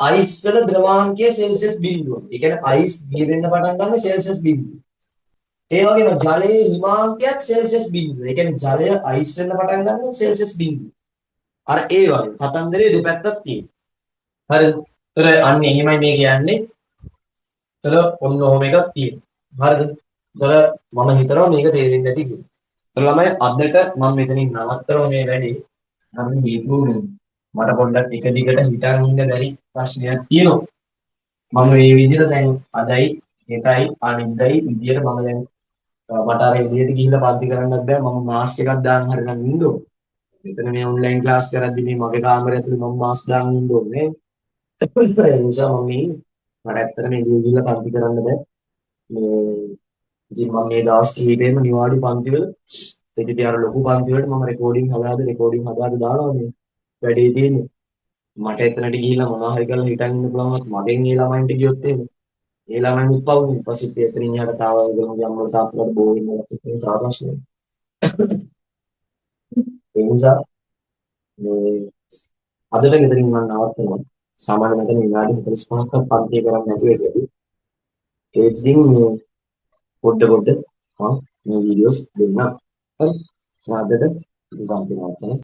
අයිස් වල ද්‍රවාංකය සෙල්සියස් 0. ඒ කියන්නේ අයිස් දිය වෙන්න පටන් ගන්න සෙල්සියස් 0. ඒ වගේම ජලයේ හිමාංකයත් සෙල්සියස් 0. ඒ කියන්නේ ජලය අයිස් වෙන්න පටන් ගන්න සෙල්සියස් 0. අර ඒ වගේ කතන්දරේ දෙපැත්තක් තියෙනවා. හරිද? ඒතර අන්න එහෙමයි මේ කියන්නේ. ඒතර ඔන්න ඔහොම එකක් තියෙනවා. හරිද? ඒතර මම හිතනවා මේක තේරෙන්නේ නැති කියලා. ඒතර ළමයි අදට මම මෙතනින් නවත්තනවා මේ වැඩේ. අපි හේතුුනේ මට පොඩ්ඩක් එක දිගට හිටන් ඉන්න බැරි ප්‍රශ්නයක් තියෙනවා. මම මේ විදිහට දැන් අදයි හෙටයි අනිද්දායි විදිහට මම දැන් මට අර එළියට ගිහිල්ලා පන්ති කරන්නත් බෑ. මම මාස්ක් එකක් දාන්න හරිනම් ඉන්න ඕනේ. මෙතන මේ ඔන්ලයින් ක්ලාස් කරද්දි මේ මගේ කාමරය ඇතුලේ මම මාස්ක් දාන්න ඉන්න ඕනේ. ඒ නිසා මම මට ඇත්තටම එළිය ගිහිල්ලා පන්ති කරන්න බෑ. මේ ඉතින් මම මේ දවස් කිහිපෙම නිවාඩු පන්ති වල ඉතින් අර ලොකු පන්ති වලට මම රෙකෝඩින් හදාද දානවා මේ වැඩේ තියෙන්නේ. මට එතනට ගිහිල්ලා මොනවා හරි කරලා හිටන් ඉන්න පුළුවන් මගෙන් ඒ ළමයින්ට ගියොත් එහෙම ඒ ළමයින් උත්පවුනේ ඊපස්සේ එතනින් එහාට තාම ඒගොල්ලෝගේ අම්මලා තාත්තලාට බෝ වෙනවත් එක්කම තව ප්‍රශ්නයක්. ඒ නිසා මේ අදට මෙතනින් මම නවත්තනවා. සාමාන්‍ය මෙතන විනාඩි 45ක් පන්ති කරන්න නැතුව ඉතින් ඒ ඉතින් මේ පොඩ මම මේ වීඩියෝස් දෙන්නම්. හරි. අදට ඉතින් පන්ති නවත්තනවා.